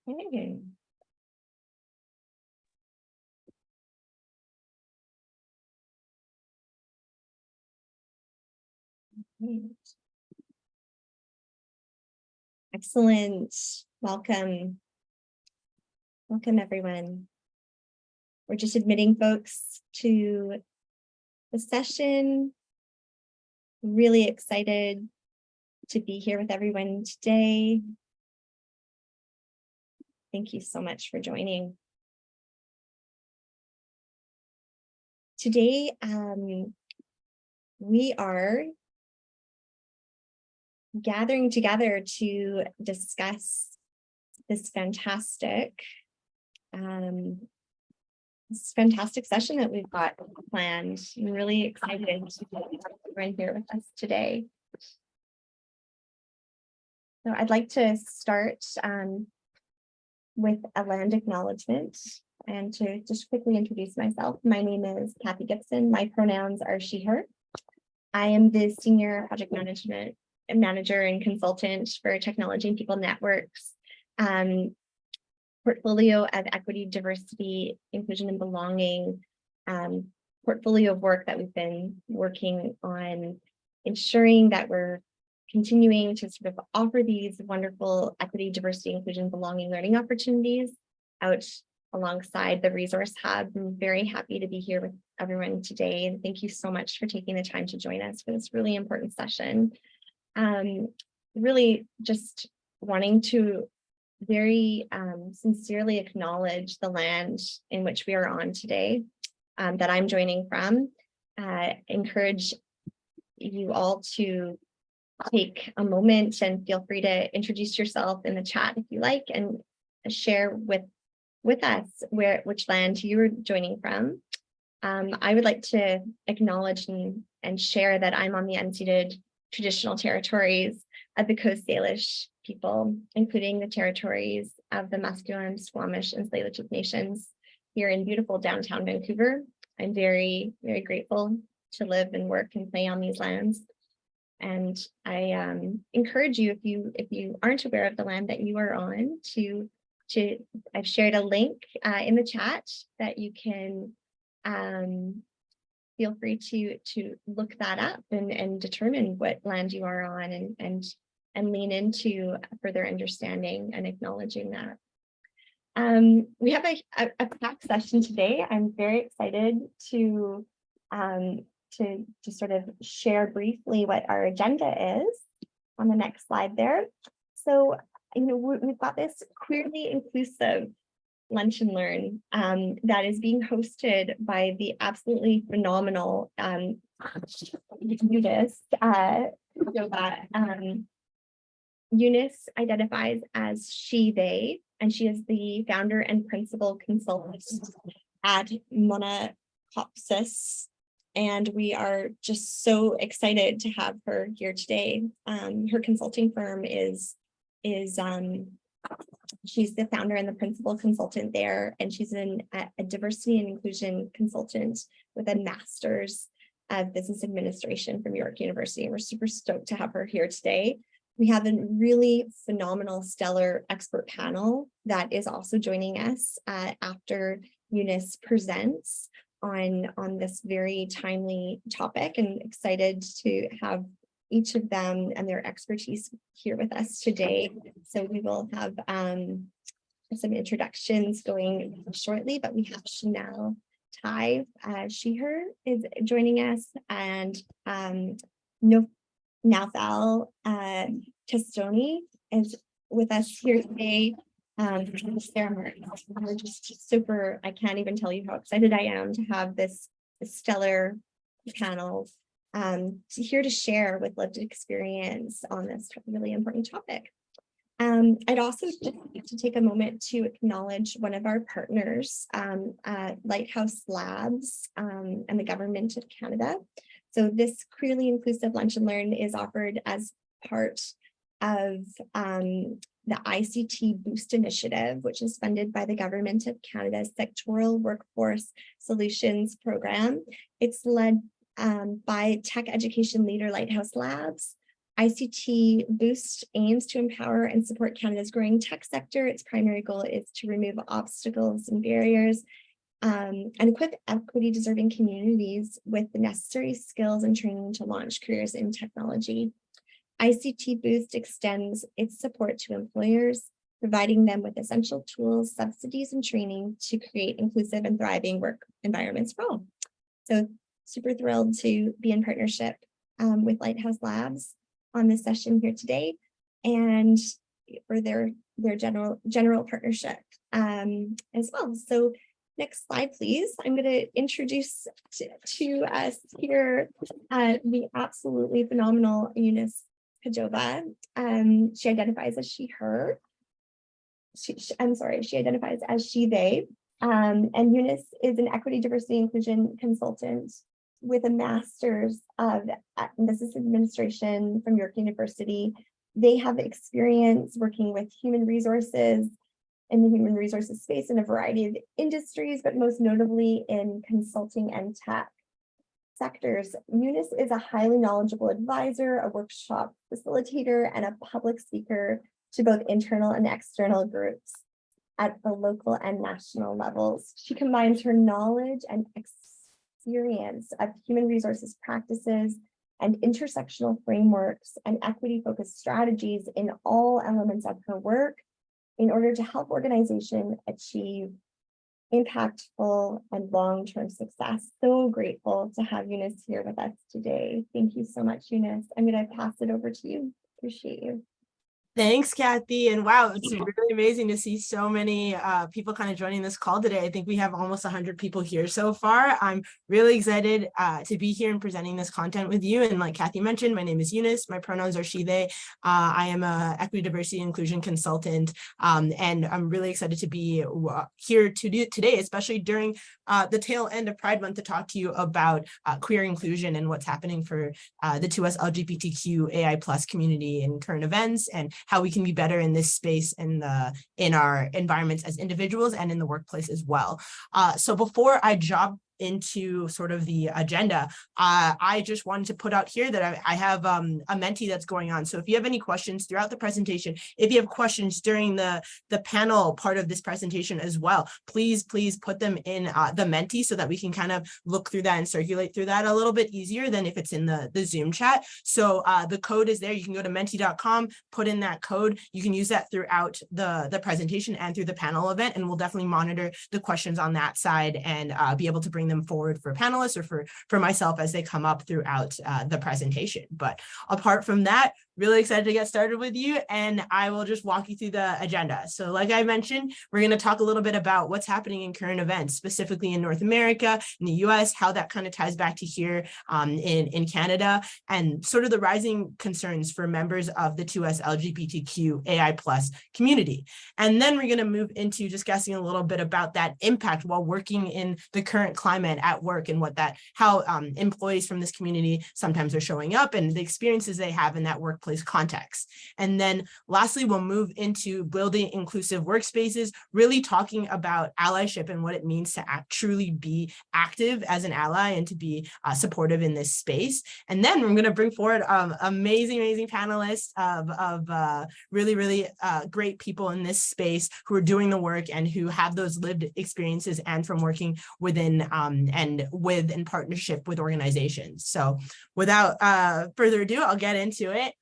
Okay. Excellent. Welcome. Welcome, everyone. We're just admitting folks to the session. Really excited to be here with everyone today. Thank you so much for joining. Today, we are gathering together to discuss this fantastic session that we've got planned. I'm really excited to have everyone here with us today. So I'd like to start with a land acknowledgement and to just quickly introduce myself. My name is Kathy Gibson. My pronouns are she, her. I am the Senior Project Management Manager and Consultant for Technology and People Networks, portfolio of equity, diversity, inclusion, and belonging, portfolio of work that we've been working on ensuring that we're continuing to sort of offer these wonderful equity, diversity, inclusion, belonging learning opportunities out alongside the Resource Hub. I'm very happy to be here with everyone today, and thank you so much for taking the time to join us for this really important session. Really just wanting to very sincerely acknowledge the land in which we are on today, that I'm joining from. Encourage you all to take a moment and feel free to introduce yourself in the chat if you like, and share with us which land you're joining from. I would like to acknowledge and share that I'm on the unceded traditional territories of the Coast Salish people, including the territories of the Musqueam, Squamish, and Tsleil-Waututh nations here in beautiful downtown Vancouver. I'm very, very grateful to live and work and play on these lands. And I encourage you, if you aren't aware of the land that you are on, I've shared a link in the chat that you can feel free to look that up and determine what land you are on and lean into further understanding and acknowledging that. We have a packed session today. I'm very excited to sort of share briefly what our agenda is on the next slide there. So, we've got this queerly inclusive Lunch and Learn that is being hosted by the absolutely phenomenal Eunice Kajoba. Eunice identifies as she, they, and she is the founder and principal consultant at Monachopsis. And we are just so excited to have her here today. Her consulting firm she's the founder and the principal consultant there, and she's a diversity and inclusion consultant with a master's of business administration from York University. And we're super stoked to have her here today. We have a really phenomenal, stellar expert panel that is also joining us after Eunice presents on this very timely topic, and excited to have each of them and their expertise here with us today. So we will have some introductions going shortly, but we have Chanelle Tye, she, her, is joining us, and Naoufel Testaouni is with us here today. Sara Martin. We're just super, I can't even tell you how excited I am to have this stellar panel here to share with lived experience on this really important topic. I'd also just like to take a moment to acknowledge one of our partners, Lighthouse Labs and the Government of Canada. So this queerly inclusive Lunch and Learn is offered as part of the ICT Boost Initiative, which is funded by the Government of Canada's Sectoral Workforce Solutions Program. It's led by tech education leader Lighthouse Labs, ICT Boost aims to empower and support Canada's growing tech sector. Its primary goal is to remove obstacles and barriers and equip equity-deserving communities with the necessary skills and training to launch careers in technology. ICT Boost extends its support to employers, providing them with essential tools, subsidies, and training to create inclusive and thriving work environments for all. So super thrilled to be in partnership with Lighthouse Labs on this session here today, and for their general partnership as well. So next slide, please. I'm going to introduce to us here the absolutely phenomenal Eunice Kajoba. She identifies as she, her. She identifies as she, they. And Eunice is an equity, diversity, inclusion consultant with a master's of business administration from York University. They have experience working with human resources in the human resources space in a variety of industries, but most notably in consulting and tech sectors. Eunice is a highly knowledgeable advisor, a workshop facilitator, and a public speaker to both internal and external groups at the local and national levels. She combines her knowledge and experience of human resources practices and intersectional frameworks and equity-focused strategies in all elements of her work in order to help organizations achieve impactful and long-term success. So grateful to have Eunice here with us today. Thank you so much, Eunice. I'm going to pass it over to you. Appreciate you. Thanks, Kathy. And wow, it's really amazing to see so many people kind of joining this call today. I think we have almost 100 people here so far. I'm really excited to be here and presenting this content with you. And like Kathy mentioned, my name is Eunice. My pronouns are she, they. I am a equity, diversity, inclusion consultant. And I'm really excited to be here today, especially during the tail end of Pride Month, to talk to you about queer inclusion and what's happening for the 2SLGBTQAI+ community in current events, and how we can be better in this space in our environments as individuals and in the workplace as well. So before I jump into sort of the agenda, I just wanted to put out here that I have a mentee that's going on. So if you have any questions throughout the presentation, if you have questions during the panel part of this presentation as well, please put them in the mentee so that we can kind of look through that and circulate through that a little bit easier than if it's in the Zoom chat. So the code is there. You can go to mentee.com, put in that code. You can use that throughout the presentation and through the panel event, and we'll definitely monitor the questions on that side and be able to bring them forward for panelists or for myself as they come up throughout the presentation. But apart from that, really excited to get started with you, and I will just walk you through the agenda. So like I mentioned, we're going to talk a little bit about what's happening in current events, specifically in North America, in the US, how that kind of ties back to here in Canada, and sort of the rising concerns for members of the 2SLGBTQAI+ community. And then we're going to move into discussing a little bit about that impact while working in the current climate at work, and how employees from this community sometimes are showing up and the experiences they have in that workplace context. And then lastly, we'll move into building inclusive workspaces, really talking about allyship and what it means to truly be active as an ally and to be supportive in this space. And then we're going to bring forward amazing panelists of really great people in this space who are doing the work and who have those lived experiences and from working within and in partnership with organizations. So without further ado, I'll get into it.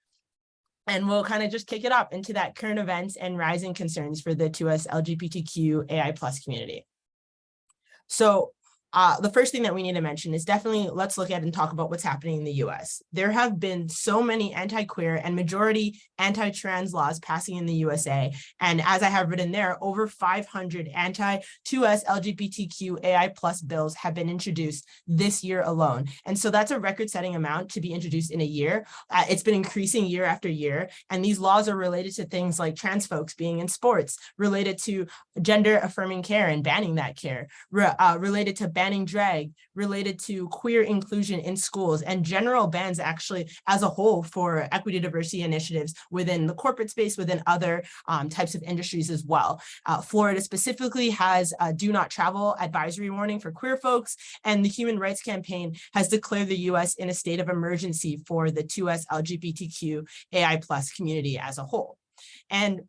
And we'll kind of just kick it up into that current events and rising concerns for the 2SLGBTQAI+ community. So the first thing that we need to mention is definitely let's look at and talk about what's happening in the US. There have been so many anti-queer and majority anti-trans laws passing in the USA. And as I have written there, over 500 anti-2SLGBTQAI+ bills have been introduced this year alone. And so that's a record-setting amount to be introduced in a year. It's been increasing year after year. And these laws are related to things like trans folks being in sports, related to gender-affirming care and banning that care, related to banning banning drag, related to queer inclusion in schools, and general bans actually as a whole for equity diversity initiatives within the corporate space, within other types of industries as well. Florida specifically has a do not travel advisory warning for queer folks, and the Human Rights Campaign has declared the US in a state of emergency for the 2SLGBTQAI+ community as a whole. And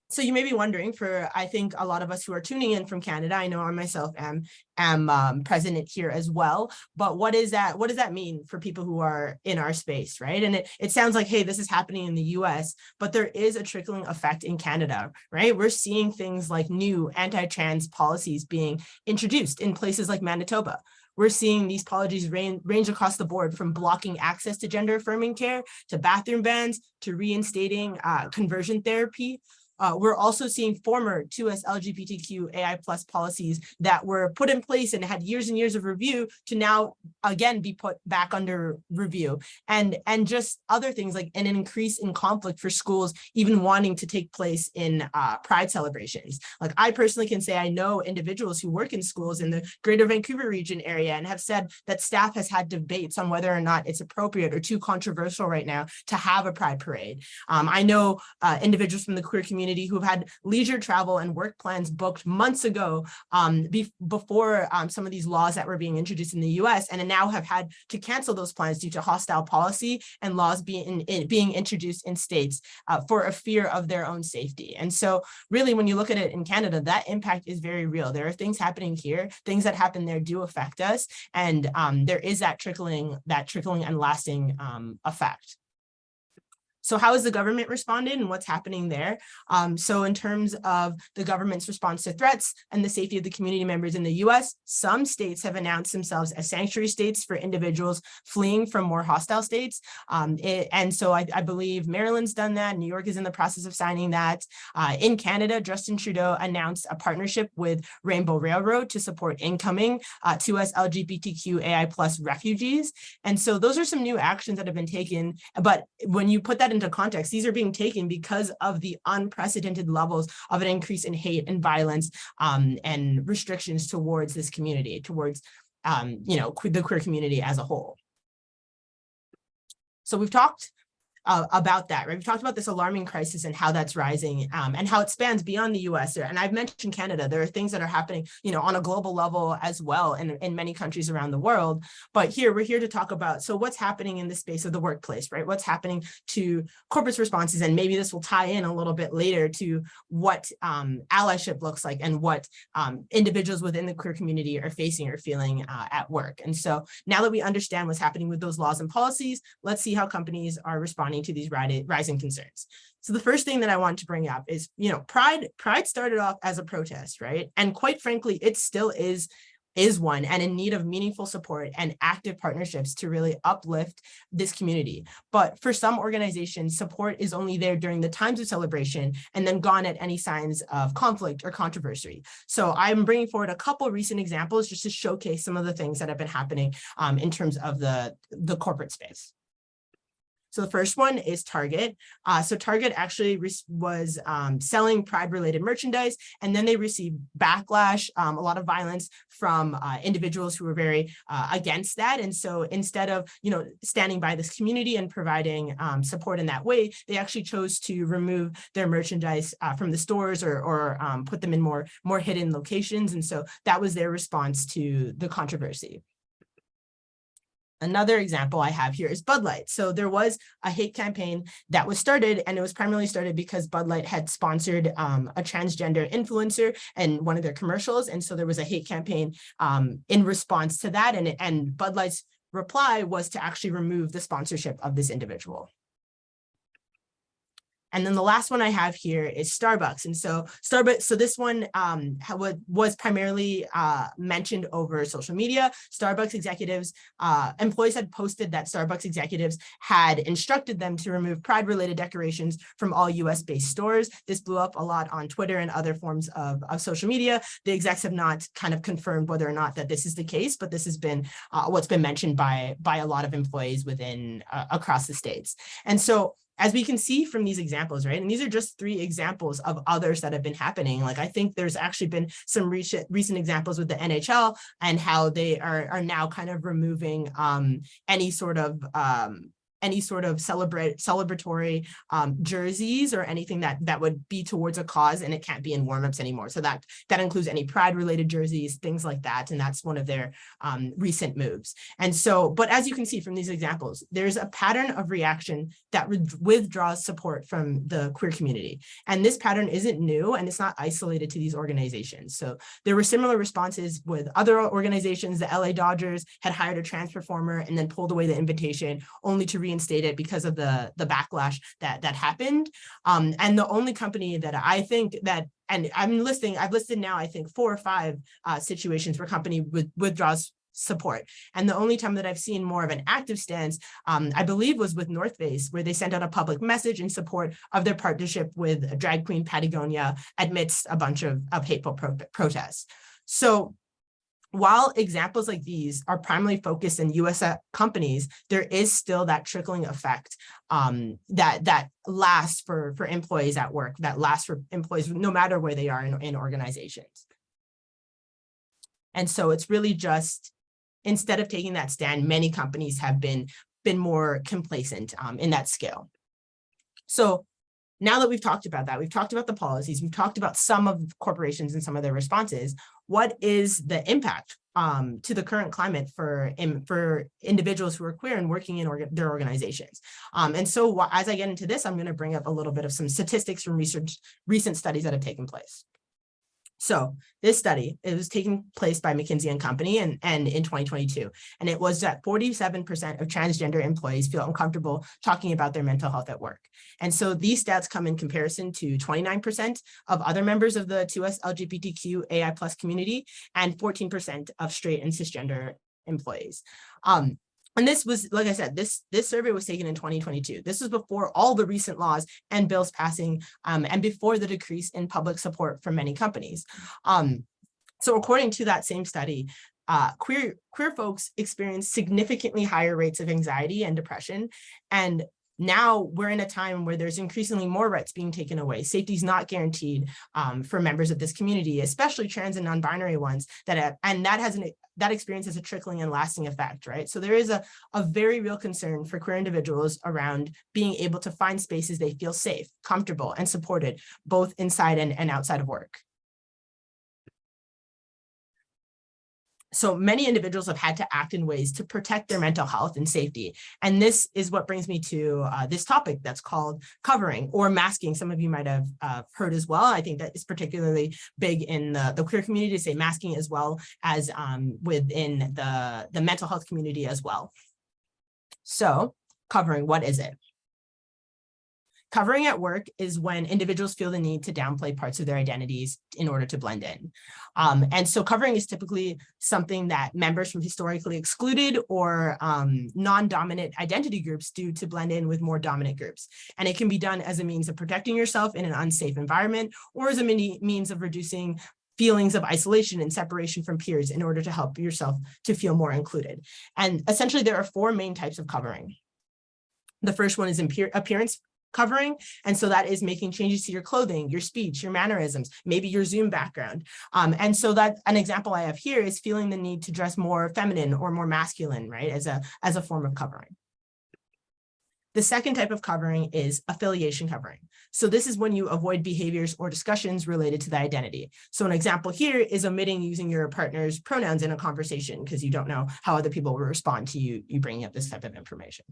so you may be wondering, for I think a lot of us who are tuning in from Canada, I know I myself am present here as well, but what does that mean for people who are in our space, right? And it sounds like, hey, this is happening in the US, but there is a trickling effect in Canada, right? We're seeing things like new anti-trans policies being introduced in places like Manitoba. We're seeing these policies range across the board, from blocking access to gender affirming care, to bathroom bans, to reinstating conversion therapy. We're also seeing former 2SLGBTQAI+ policies that were put in place and had years and years of review to now again be put back under review, and just other things like an increase in conflict for schools even wanting to take place in Pride celebrations. Like, I personally can say I know individuals who work in schools in the Greater Vancouver region area and have said that staff has had debates on whether or not it's appropriate or too controversial right now to have a Pride parade. I know individuals from the queer community who've had leisure travel and work plans booked months ago before some of these laws that were being introduced in the US, and now have had to cancel those plans due to hostile policy and laws being introduced in states for a fear of their own safety. And so really, when you look at it in Canada, that impact is very real. There are things happening here, things that happen there do affect us, and there is that trickling and lasting effect. So how has the government responded and what's happening there? So in terms of the government's response to threats and the safety of the community members in the US, some states have announced themselves as sanctuary states for individuals fleeing from more hostile states. And so I believe Maryland's done that. New York is in the process of signing that. In Canada, Justin Trudeau announced a partnership with Rainbow Railroad to support incoming 2SLGBTQAI+ refugees. And so those are some new actions that have been taken. But when you put that into context, these are being taken because of the unprecedented levels of an increase in hate and violence and restrictions towards this community, towards the queer community as a whole. So we've talked about that, right? We've talked about this alarming crisis and how that's rising and how it spans beyond the US. And I've mentioned Canada. There are things that are happening, on a global level as well in many countries around the world. But we're here to talk about, so what's happening in the space of the workplace, right? What's happening to corporate responses? And maybe this will tie in a little bit later to what allyship looks like and what individuals within the queer community are facing or feeling at work. And so now that we understand what's happening with those laws and policies, let's see how companies are responding to these rising concerns. So the first thing that I want to bring up is, Pride started off as a protest, right? And quite frankly, it still is one, and in need of meaningful support and active partnerships to really uplift this community. But for some organizations, support is only there during the times of celebration and then gone at any signs of conflict or controversy. So I'm bringing forward a couple recent examples just to showcase some of the things that have been happening in terms of the corporate space. So the first one is Target. So Target actually was selling Pride-related merchandise, and then they received backlash, a lot of violence from individuals who were very against that. And so instead of standing by this community and providing support in that way, they actually chose to remove their merchandise from the stores or put them in more hidden locations. And so that was their response to the controversy. Another example I have here is Bud Light. So there was a hate campaign that was started, and it was primarily started because Bud Light had sponsored a transgender influencer in one of their commercials. And so there was a hate campaign in response to that. And Bud Light's reply was to actually remove the sponsorship of this individual. And then the last one I have here is Starbucks. And so this one was primarily mentioned over social media. Starbucks executives, employees had posted that Starbucks executives had instructed them to remove Pride-related decorations from all US-based stores. This blew up a lot on Twitter and other forms of social media. The execs have not kind of confirmed whether or not that this is the case, but this has been what's been mentioned by a lot of employees within across the states. And so as we can see from these examples, right? And these are just 3 examples of others that have been happening. Like, I think there's actually been some recent examples with the NHL and how they are now kind of removing any sort of celebratory jerseys or anything that would be towards a cause, and it can't be in warmups anymore. So that includes any pride related jerseys, things like that. And that's one of their recent moves. And so, but as you can see from these examples, there's a pattern of reaction that withdraws support from the queer community. And this pattern isn't new, and it's not isolated to these organizations. So there were similar responses with other organizations. The LA Dodgers had hired a trans performer and then pulled away the invitation, only to reinstate it because of the backlash that happened. And the only company that I think that, and I've listed now, I think 4 or 5 situations where company withdraws support. And the only time that I've seen more of an active stance, I believe, was with North Face, where they sent out a public message in support of their partnership with drag queen Patagonia amidst a bunch of hateful protests. So while examples like these are primarily focused in US companies, there is still that trickling effect that lasts for employees at work, that lasts for employees no matter where they are in organizations. And so it's really just, instead of taking that stand, many companies have been more complacent in that scale. So now that we've talked about that, we've talked about the policies, we've talked about some of corporations and some of their responses, what is the impact to the current climate for individuals who are queer and working in their organizations? And so as I get into this, I'm going to bring up a little bit of some statistics from recent studies that have taken place. So this study, it was taking place by McKinsey & Company and in 2022, and it was that 47% of transgender employees feel uncomfortable talking about their mental health at work. And so these stats come in comparison to 29% of other members of the 2SLGBTQAI+ community and 14% of straight and cisgender employees. And this was, like I said, this survey was taken in 2022. This was before all the recent laws and bills passing and before the decrease in public support from many companies. So according to that same study, queer folks experience significantly higher rates of anxiety and depression. And now we're in a time where there's increasingly more rights being taken away. Safety is not guaranteed for members of this community, especially trans and non-binary ones, that experience has a trickling and lasting effect, right? So there is a very real concern for queer individuals around being able to find spaces they feel safe, comfortable, and supported, both inside and outside of work. So many individuals have had to act in ways to protect their mental health and safety. And this is what brings me to this topic that's called covering or masking. Some of you might have heard as well. I think that is particularly big in the queer community to say masking, as well as within the mental health community as well. So covering, what is it? Covering at work is when individuals feel the need to downplay parts of their identities in order to blend in. And so covering is typically something that members from historically excluded or non-dominant identity groups do to blend in with more dominant groups. And it can be done as a means of protecting yourself in an unsafe environment, or as a means of reducing feelings of isolation and separation from peers in order to help yourself to feel more included. And essentially, there are 4 main types of covering. The first one is appearance covering. And so that is making changes to your clothing, your speech, your mannerisms, maybe your Zoom background. And so that an example I have here is feeling the need to dress more feminine or more masculine, right, as a form of covering. The second type of covering is affiliation covering. So this is when you avoid behaviors or discussions related to the identity. So an example here is omitting using your partner's pronouns in a conversation because you don't know how other people will respond to you bringing up this type of information.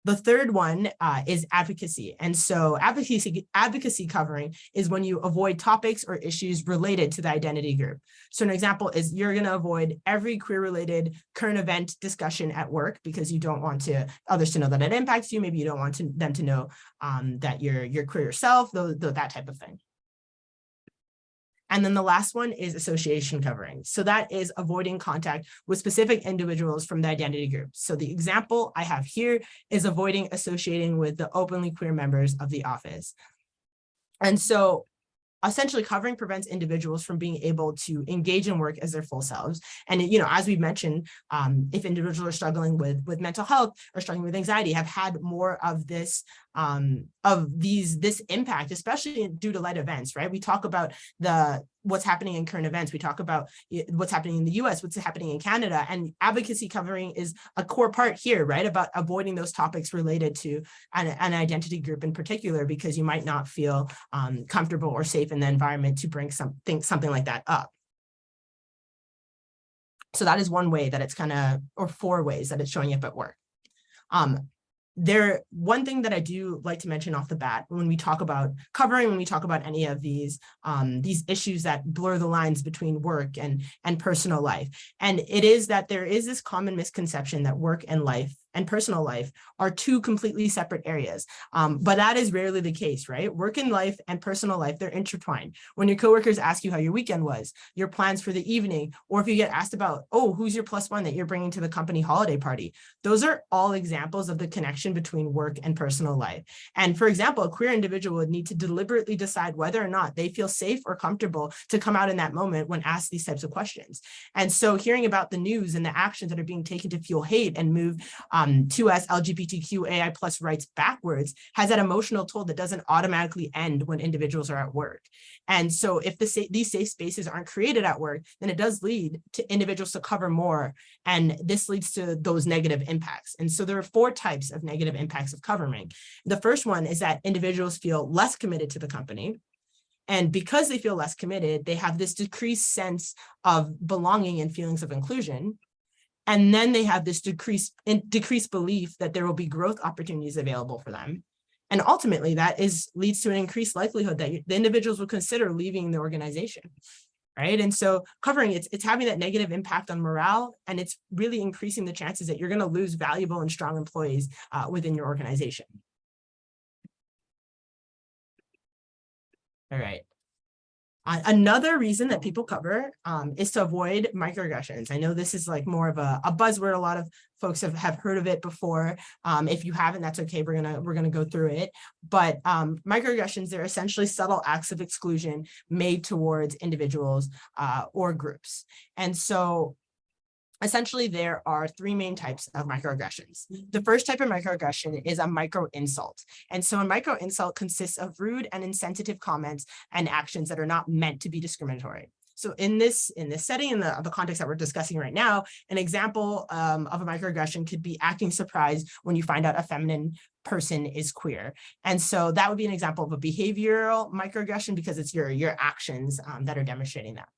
The third one is advocacy. And so advocacy covering is when you avoid topics or issues related to the identity group. So an example is you're going to avoid every queer-related current event discussion at work because you don't want others to know that it impacts you. Maybe you don't want them to know that you're queer yourself, that type of thing. And then the last one is association covering. So that is avoiding contact with specific individuals from the identity group. So the example I have here is avoiding associating with the openly queer members of the office. And so essentially covering prevents individuals from being able to engage in work as their full selves. And, as we mentioned, if individuals are struggling with mental health or struggling with anxiety, have had more of this this impact, especially due to light events, right? We talk about what's happening in current events. We talk about what's happening in the US, what's happening in Canada, and advocacy covering is a core part here, right? About avoiding those topics related to an identity group in particular, because you might not feel comfortable or safe in the environment to bring something like that up. So that is one way that it's or 4 ways that it's showing up at work. One thing that I do like to mention off the bat when we talk about covering, when we talk about any of these issues that blur the lines between work and personal life, and it is that there is this common misconception that work and life and personal life are 2 completely separate areas. But that is rarely the case, right? Work and life and personal life, they're intertwined. When your coworkers ask you how your weekend was, your plans for the evening, or if you get asked about, oh, who's your +1 that you're bringing to the company holiday party, those are all examples of the connection between work and personal life. And for example, a queer individual would need to deliberately decide whether or not they feel safe or comfortable to come out in that moment when asked these types of questions. And so hearing about the news and the actions that are being taken to fuel hate and move 2SLGBTQAI plus rights backwards has that emotional toll that doesn't automatically end when individuals are at work. And so if these safe spaces aren't created at work, then it does lead to individuals to cover more. And this leads to those negative impacts. And so there are 4 types of negative impacts of covering. The first one is that individuals feel less committed to the company. And because they feel less committed, they have this decreased sense of belonging and feelings of inclusion. And then they have this decreased belief that there will be growth opportunities available for them. And ultimately, that leads to an increased likelihood that the individuals will consider leaving the organization, right? And so covering, it's having that negative impact on morale, and it's really increasing the chances that you're going to lose valuable and strong employees within your organization. All right. Another reason that people cover is to avoid microaggressions. I know this is like more of a buzzword. A lot of folks have heard of it before. If you haven't, that's okay. We're gonna go through it. But microaggressions, they're essentially subtle acts of exclusion made towards individuals or groups. And so essentially, there are 3 main types of microaggressions. The first type of microaggression is a micro insult. And so a micro insult consists of rude and insensitive comments and actions that are not meant to be discriminatory. So in this setting, in the context that we're discussing right now, an example of a microaggression could be acting surprised when you find out a feminine person is queer. And so that would be an example of a behavioral microaggression because it's your actions that are demonstrating that.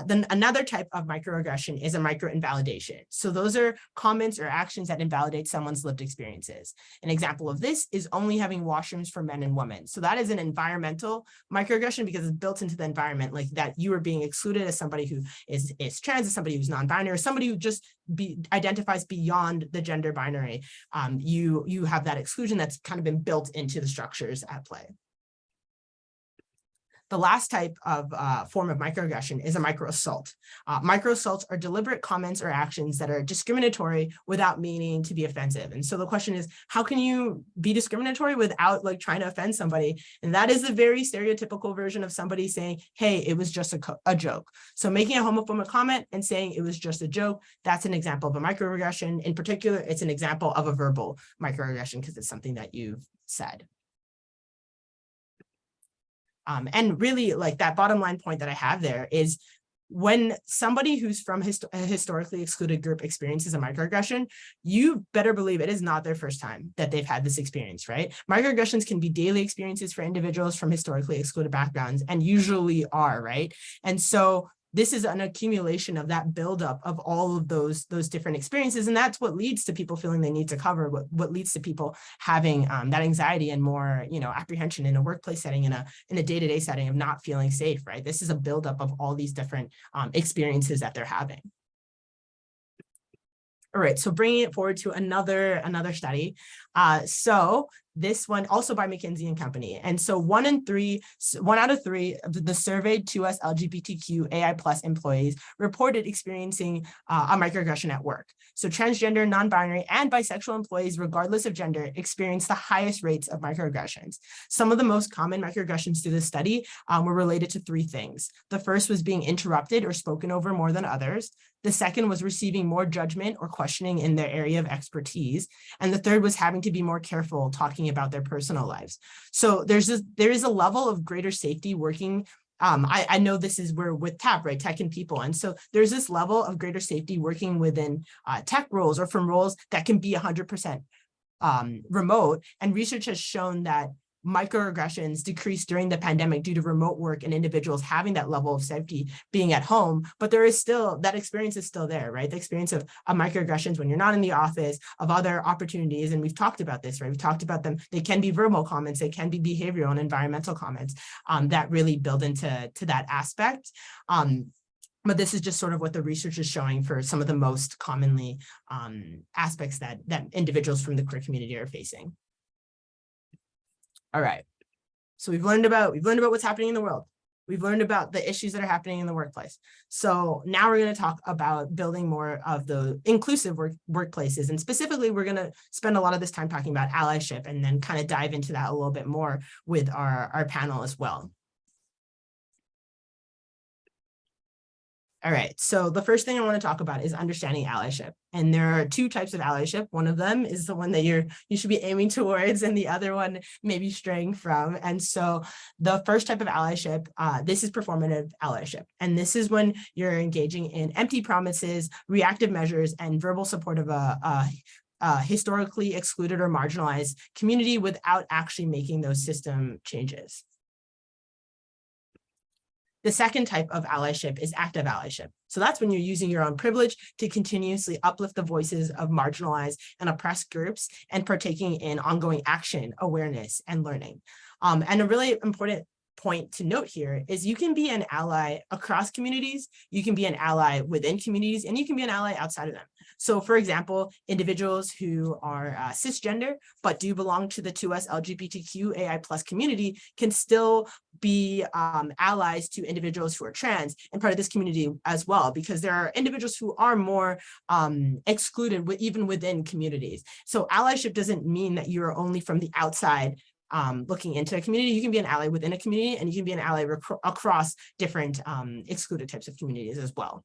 Then another type of microaggression is a micro-invalidation. So those are comments or actions that invalidate someone's lived experiences. An example of this is only having washrooms for men and women. So that is an environmental microaggression because it's built into the environment, like that you are being excluded as somebody who is trans, as somebody who's non-binary, or somebody who just identifies beyond the gender binary. You have that exclusion that's kind of been built into the structures at play. The last type of form of microaggression is a microassault. Microassaults are deliberate comments or actions that are discriminatory without meaning to be offensive. And so the question is, how can you be discriminatory without like trying to offend somebody? And that is a very stereotypical version of somebody saying, hey, it was just a joke. So making a homophobic comment and saying it was just a joke, that's an example of a microaggression. In particular, it's an example of a verbal microaggression because it's something that you've said. And really, like that bottom line point that I have there is when somebody who's from a historically excluded group experiences a microaggression, you better believe it is not their first time that they've had this experience, right? Microaggressions can be daily experiences for individuals from historically excluded backgrounds and usually are, right? And so this is an accumulation of that buildup of all of those different experiences. And that's what leads to people feeling they need to cover, what leads to people having that anxiety and more, apprehension in a workplace setting, in a day-to-day setting of not feeling safe, right? This is a buildup of all these different experiences that they're having. All right, so bringing it forward to another study. So This one also by McKinsey and Company. And so 1 out of 3 of the surveyed 2SLGBTQAI+ employees reported experiencing a microaggression at work. So transgender, non-binary, and bisexual employees, regardless of gender, experience the highest rates of microaggressions. Some of the most common microaggressions through the study were related to 3 things. The first was being interrupted or spoken over more than others. The second was receiving more judgment or questioning in their area of expertise. And the third was having to be more careful talking about their personal lives. So there is a level of greater safety working. I know this is where with TAP, right? Tech and people. And so there's this level of greater safety working within tech roles or from roles that can be 100% remote. And research has shown that microaggressions decreased during the pandemic due to remote work and individuals having that level of safety being at home, but there is still, that experience is still there, right? The experience of microaggressions when you're not in the office, of other opportunities, and we've talked about this, right? We've talked about them. They can be verbal comments, they can be behavioral and environmental comments that really build into that aspect. But this is just sort of what the research is showing for some of the most commonly aspects that individuals from the queer community are facing. All right, so we've learned about what's happening in the world. We've learned about the issues that are happening in the workplace. So now we're going to talk about building more of the inclusive workplaces. And specifically, we're going to spend a lot of this time talking about allyship and then kind of dive into that a little bit more with our panel as well. All right, so the first thing I want to talk about is understanding allyship. And there are 2 types of allyship. One of them is the one that you should be aiming towards, and the other one maybe straying from. And so the first type of allyship, this is performative allyship. And this is when you're engaging in empty promises, reactive measures, and verbal support of a historically excluded or marginalized community without actually making those system changes. The second type of allyship is active allyship. So that's when you're using your own privilege to continuously uplift the voices of marginalized and oppressed groups and partaking in ongoing action, awareness, and learning. And a really important point to note here is you can be an ally across communities, you can be an ally within communities, and you can be an ally outside of them. So for example, individuals who are cisgender, but do belong to the 2SLGBTQAI+ community can still be allies to individuals who are trans and part of this community as well, because there are individuals who are more excluded even within communities. So allyship doesn't mean that you're only from the outside looking into a community. You can be an ally within a community, and you can be an ally across different excluded types of communities as well.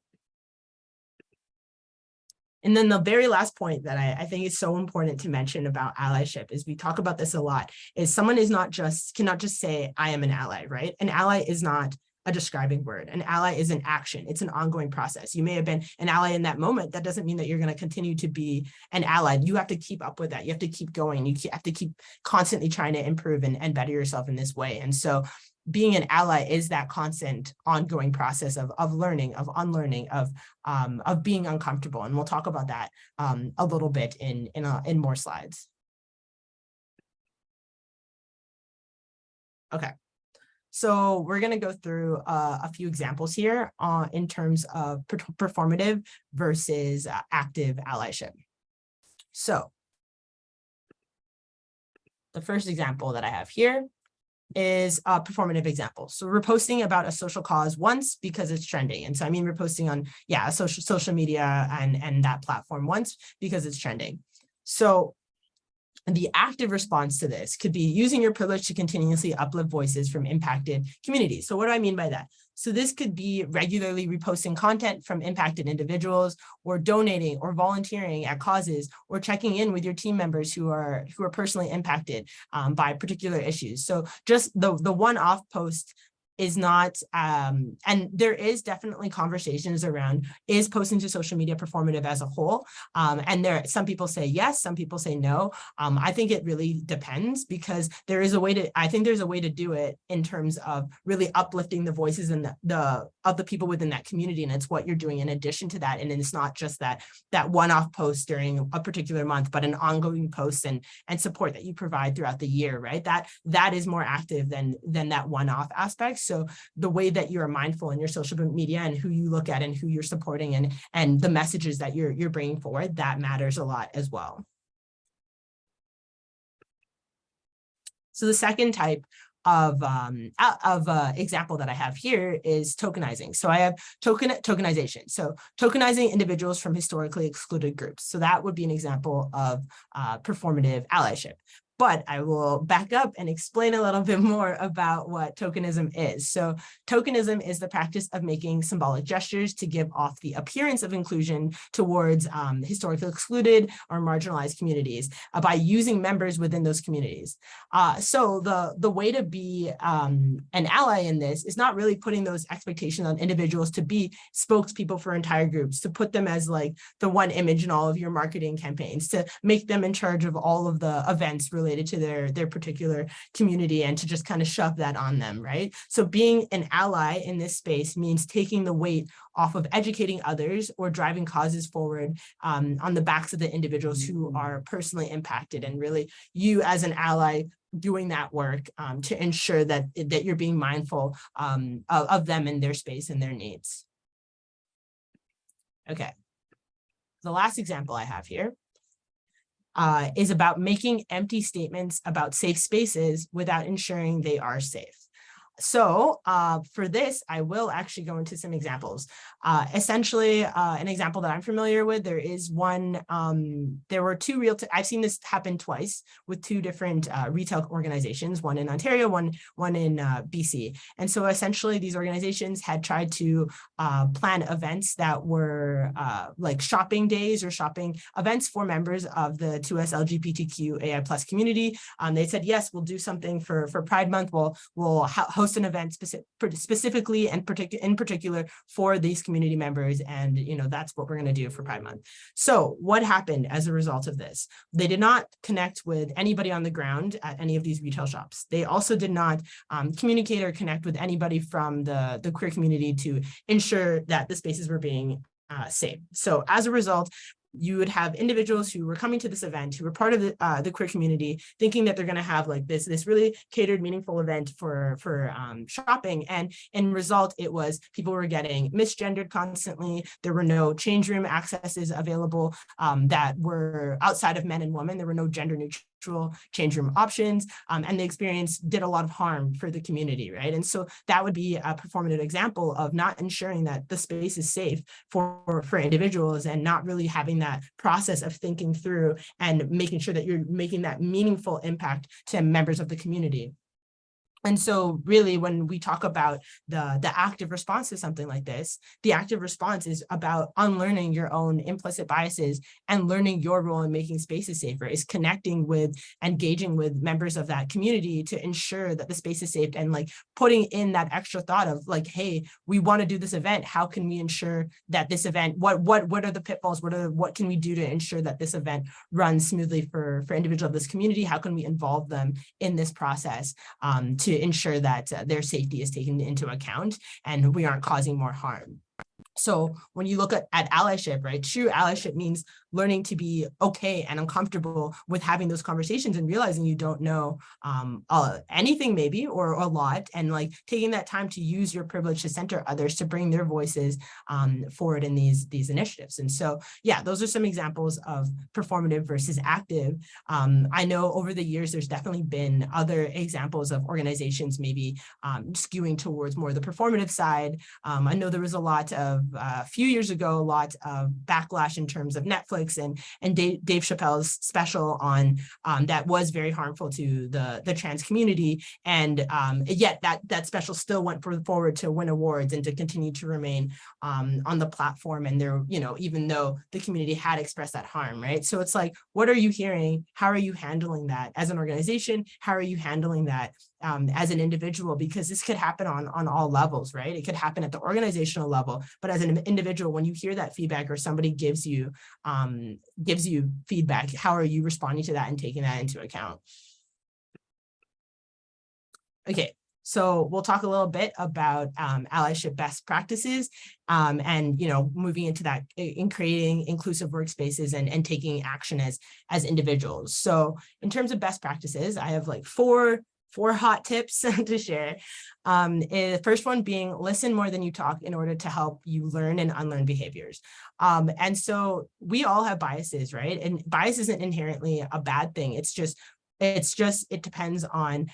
And then the very last point that I think is so important to mention about allyship is we talk about this a lot, is someone cannot just say, I am an ally, right? An ally is not a describing word. An ally is an action. It's an ongoing process. You may have been an ally in that moment. That doesn't mean that you're going to continue to be an ally. You have to keep up with that. You have to keep going. You have to keep constantly trying to improve and better yourself in this way. And so being an ally is that constant ongoing process of learning, of unlearning, of being uncomfortable. And we'll talk about that a little bit in more slides. Okay. So we're going to go through a few examples here in terms of performative versus active allyship. So the first example that I have here is a performative example. So we're posting about a social cause once because it's trending. And so I mean, we're posting on, yeah, social media and that platform once because it's trending. So the active response to this could be using your privilege to continuously uplift voices from impacted communities. So what do I mean by that? So this could be regularly reposting content from impacted individuals, or donating or volunteering at causes, or checking in with your team members who are personally impacted by particular issues. So just the one-off post is not, and there is definitely conversations around, is posting to social media performative as a whole? And some people say yes, some people say no. I think it really depends, because there is a way to, I think there's a way to do it in terms of really uplifting the voices and of the people within that community. And it's what you're doing in addition to that. And it's not just that one-off post during a particular month, but an ongoing post and support that you provide throughout the year, right? That is more active than that one-off aspect. So the way that you are mindful in your social media and who you look at and who you're supporting and the messages that you're bringing forward, that matters a lot as well. So the second type of example that I have here is tokenizing. So I have tokenization. So tokenizing individuals from historically excluded groups. So that would be an example of performative allyship. But I will back up and explain a little bit more about what tokenism is. So tokenism is the practice of making symbolic gestures to give off the appearance of inclusion towards historically excluded or marginalized communities by using members within those communities. So the way to be an ally in this is not really putting those expectations on individuals to be spokespeople for entire groups, to put them as like the one image in all of your marketing campaigns, to make them in charge of all of the events related to their particular community and to just kind of shove that on them, right? So being an ally in this space means taking the weight off of educating others or driving causes forward on the backs of the individuals who are personally impacted, and really you as an ally doing that work to ensure that you're being mindful of them and their space and their needs. Okay, the last example I have here is about making empty statements about safe spaces without ensuring they are safe. So for this, I will actually go into some examples. Essentially, an example that I'm familiar with, there is one, there were two I've seen this happen twice with two different retail organizations, one in Ontario, one in BC. And so essentially these organizations had tried to plan events that were like shopping days or shopping events for members of the 2SLGBTQAI plus community. They said, yes, we'll do something for Pride Month. We'll host an event specifically and in particular for these community members, and that's what we're going to do for Pride Month. So what happened as a result of this? They did not connect with anybody on the ground at any of these retail shops. They also did not communicate or connect with anybody from the queer community to ensure that the spaces were being safe. So as a result, you would have individuals who were coming to this event, who were part of the queer community, thinking that they're going to have like this really catered, meaningful event for shopping. And in result, it was people were getting misgendered constantly. There were no change room accesses available that were outside of men and women. There were no gender neutral change room options, and the experience did a lot of harm for the community, right? And so that would be a performative example of not ensuring that the space is safe for individuals, and not really having that process of thinking through and making sure that you're making that meaningful impact to members of the community. And so really, when we talk about the active response to something like this, the active response is about unlearning your own implicit biases and learning your role in making spaces safer, is connecting with, engaging with members of that community to ensure that the space is safe, and like putting in that extra thought of like, hey, we want to do this event. How can we ensure that this event, what are the pitfalls? What can we do to ensure that this event runs smoothly for individuals of this community? How can we involve them in this process to ensure that their safety is taken into account and we aren't causing more harm? So when you look at allyship, right, true allyship means learning to be okay and uncomfortable with having those conversations and realizing you don't know anything maybe, or a lot, and like taking that time to use your privilege to center others, to bring their voices forward in these initiatives. And so, yeah, those are some examples of performative versus active. I know over the years, there's definitely been other examples of organizations maybe skewing towards more the performative side. I know there was a few years ago, a lot of backlash in terms of Netflix and Dave Chappelle's special on that was very harmful to the trans community, and yet that special still went forward to win awards and to continue to remain on the platform, and there, even though the community had expressed that harm, right? So it's like, what are you hearing? How are you handling that as an organization? How are you handling that as an individual? Because this could happen on all levels, right? It could happen at the organizational level, but as an individual, when you hear that feedback or somebody gives you feedback, how are you responding to that and taking that into account? Okay, so we'll talk a little bit about allyship best practices and moving into that in creating inclusive workspaces and taking action as individuals. So in terms of best practices, I have like four hot tips to share. The first one being listen more than you talk in order to help you learn and unlearn behaviors. And so we all have biases, right? And bias isn't inherently a bad thing. It's just It depends on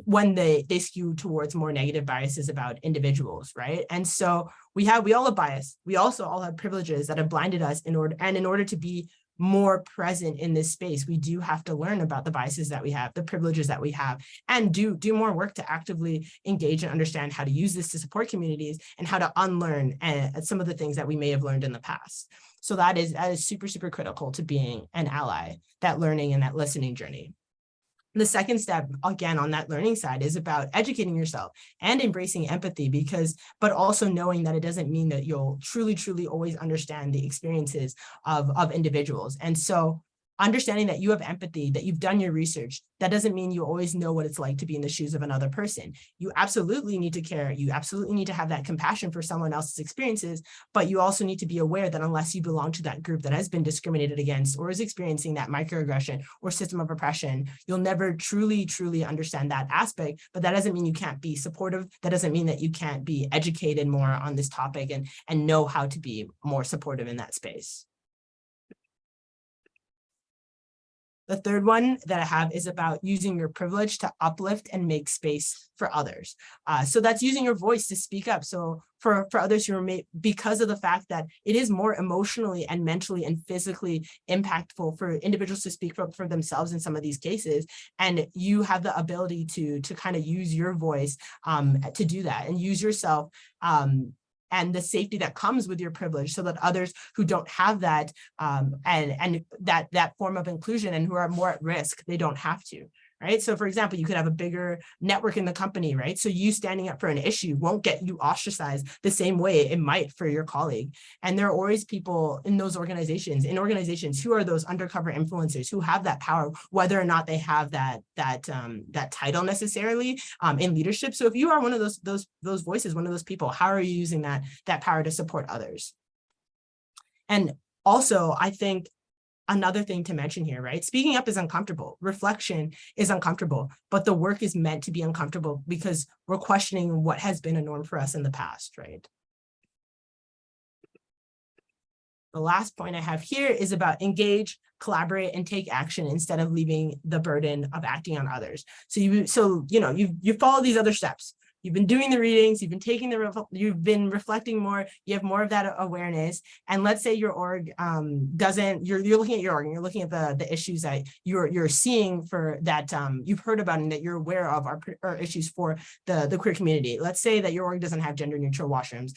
when they skew towards more negative biases about individuals, right? And so we all have bias. We also all have privileges that have blinded us in order to be more present in this space, we do have to learn about the biases that we have, the privileges that we have, and do more work to actively engage and understand how to use this to support communities and how to unlearn some of the things that we may have learned in the past. So that is super, super critical to being an ally, that learning and that listening journey. The second step, again, on that learning side is about educating yourself and embracing empathy but also knowing that it doesn't mean that you'll truly, truly always understand the experiences of individuals. And so understanding that you have empathy, that you've done your research, that doesn't mean you always know what it's like to be in the shoes of another person. You absolutely need to care. You absolutely need to have that compassion for someone else's experiences, but you also need to be aware that unless you belong to that group that has been discriminated against or is experiencing that microaggression or system of oppression, you'll never truly, truly understand that aspect. But that doesn't mean you can't be supportive. That doesn't mean that you can't be educated more on this topic and know how to be more supportive in that space. The third one that I have is about using your privilege to uplift and make space for others. So that's using your voice to speak up. So for others who are because of the fact that it is more emotionally and mentally and physically impactful for individuals to speak for themselves in some of these cases. And you have the ability to kind of use your voice to do that and use yourself and the safety that comes with your privilege so that others who don't have that and that form of inclusion and who are more at risk, they don't have to, right? So for example, you could have a bigger network in the company, right? So you standing up for an issue won't get you ostracized the same way it might for your colleague. And there are always people in those organizations, who are those undercover influencers who have that power, whether or not they have that title necessarily in leadership. So if you are one of those voices, one of those people, how are you using that power to support others? And also, I think another thing to mention here, right? Speaking up is uncomfortable. Reflection is uncomfortable, but the work is meant to be uncomfortable because we're questioning what has been a norm for us in the past, right? The last point I have here is about engage, collaborate, and take action instead of leaving the burden of acting on others. So you follow these other steps. You've been doing the readings, you've been reflecting more, you have more of that awareness. And let's say your org you're looking at your org and you're looking at the issues that you're seeing for that you've heard about and that you're aware of are issues for the queer community. Let's say that your org doesn't have gender neutral washrooms.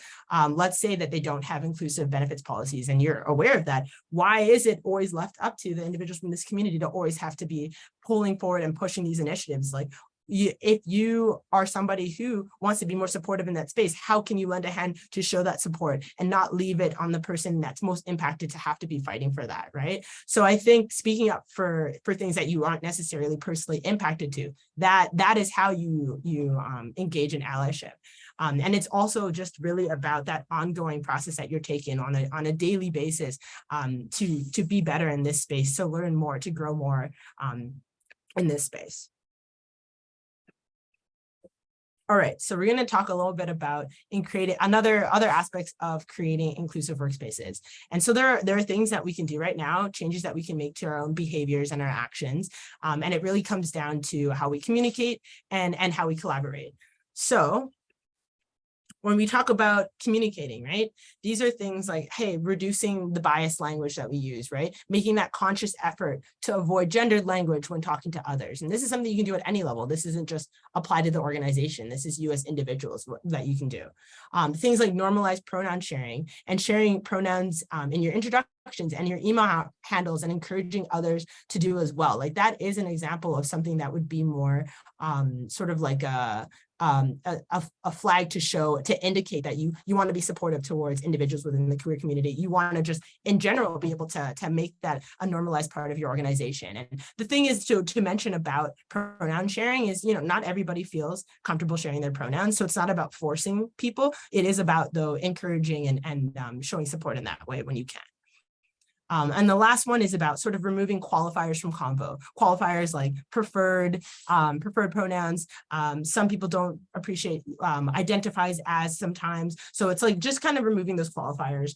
Let's say that they don't have inclusive benefits policies and you're aware of that. Why is it always left up to the individuals from this community to always have to be pulling forward and pushing these initiatives? Like, if you are somebody who wants to be more supportive in that space, how can you lend a hand to show that support and not leave it on the person that's most impacted to have to be fighting for that, right? So I think speaking up for things that you aren't necessarily personally impacted to, that is how you engage in allyship. And it's also just really about that ongoing process that you're taking on a daily basis to be better in this space, to learn more, to grow more in this space. All right, so we're going to talk a little bit about other aspects of creating inclusive workspaces. And so there are things that we can do right now, changes that we can make to our own behaviors and our actions. And it really comes down to how we communicate and how we collaborate. So when we talk about communicating, right, these are things like, hey, reducing the biased language that we use, right? Making that conscious effort to avoid gendered language when talking to others. And this is something you can do at any level. This isn't just applied to the organization. This is you as individuals that you can do. Things like normalized pronoun sharing and sharing pronouns in your introductions and your email handles and encouraging others to do as well. Like that is an example of something that would be more sort of like a flag to indicate that you want to be supportive towards individuals within the queer community. You want to just in general be able to make that a normalized part of your organization. And the thing is to mention about pronoun sharing is, not everybody feels comfortable sharing their pronouns. So it's not about forcing people. It is about though encouraging and showing support in that way when you can. And the last one is about sort of removing qualifiers from convo. Qualifiers like preferred pronouns. Some people don't appreciate identifies as sometimes. So it's like just kind of removing those qualifiers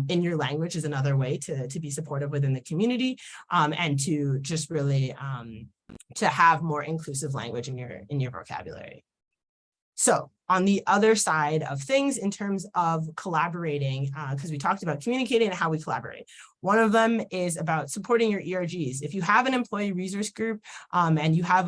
in your language is another way to be supportive within the community, and to just really to have more inclusive language in your vocabulary. So on the other side of things, in terms of collaborating, because we talked about communicating and how we collaborate. One of them is about supporting your ERGs. If you have an employee resource group and you have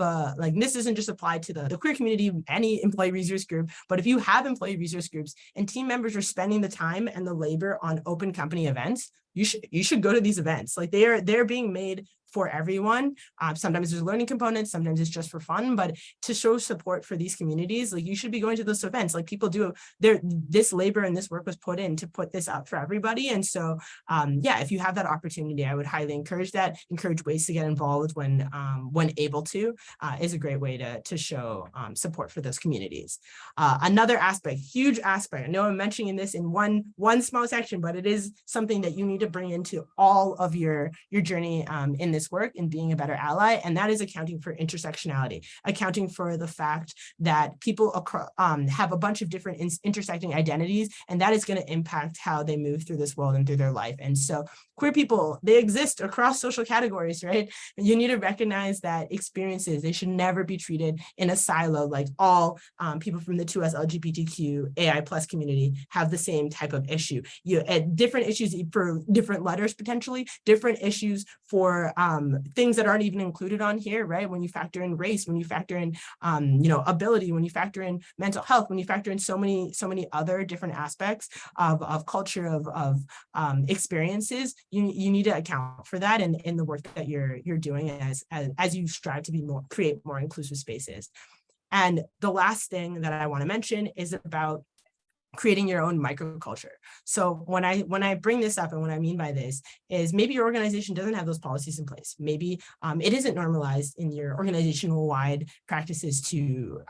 this isn't just applied to the queer community, any employee resource group, but if you have employee resource groups and team members are spending the time and the labor on open company events, you should go to these events. Like they're being made for everyone. Sometimes there's learning components, sometimes it's just for fun, but to show support for these communities, like you should be going to those events. Like people do, this labor and this work was put in to put this out for everybody. And so, yeah, if you have that opportunity, I would highly encourage that. Encourage ways to get involved when able to, is a great way to show support for those communities. Another aspect, huge aspect, I know I'm mentioning this in one small section, but it is something that you need to bring into all of your journey in this work and being a better ally, and that is accounting for intersectionality, accounting for the fact that people have a bunch of different intersecting identities, and that is going to impact how they move through this world and through their life. And so queer people, they exist across social categories, right? And you need to recognize that experiences, they should never be treated in a silo, like all people from the 2SLGBTQAI plus community have the same type of issue. Different issues for different letters, potentially, different issues for things that aren't even included on here, right? When you factor in race, when you factor in, ability, when you factor in mental health, when you factor in so many other different aspects of culture, of experiences, you need to account for that in the work that you're doing as you strive to create more inclusive spaces. And the last thing that I want to mention is about creating your own microculture. So when I bring this up, and what I mean by this is maybe your organization doesn't have those policies in place. Maybe it isn't normalized in your organizational wide practices to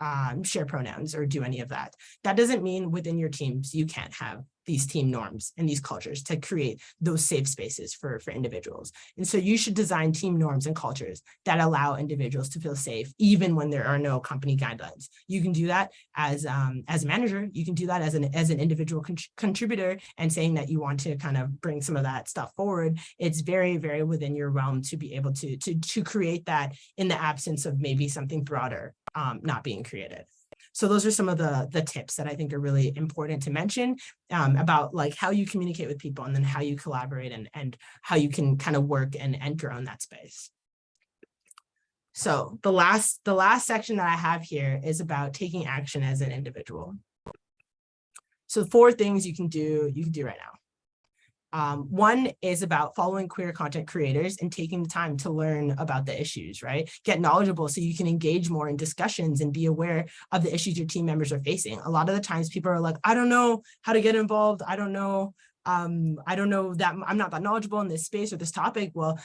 share pronouns or do any of that. That doesn't mean within your teams you can't have these team norms and these cultures to create those safe spaces for individuals. And so you should design team norms and cultures that allow individuals to feel safe, even when there are no company guidelines. You can do that as a manager. You can do that as an individual contributor, and saying that you want to kind of bring some of that stuff forward. It's very, very within your realm to be able to create that in the absence of maybe something broader not being created. So those are some of the tips that I think are really important to mention about like how you communicate with people, and then how you collaborate, and how you can kind of work and grow in that space. So the last section that I have here is about taking action as an individual. So 4 things you can do right now. One is about following queer content creators and taking the time to learn about the issues, right? Get knowledgeable so you can engage more in discussions and be aware of the issues your team members are facing. A lot of the times people are like, I don't know how to get involved. I don't know that I'm not that knowledgeable in this space or this topic. Well,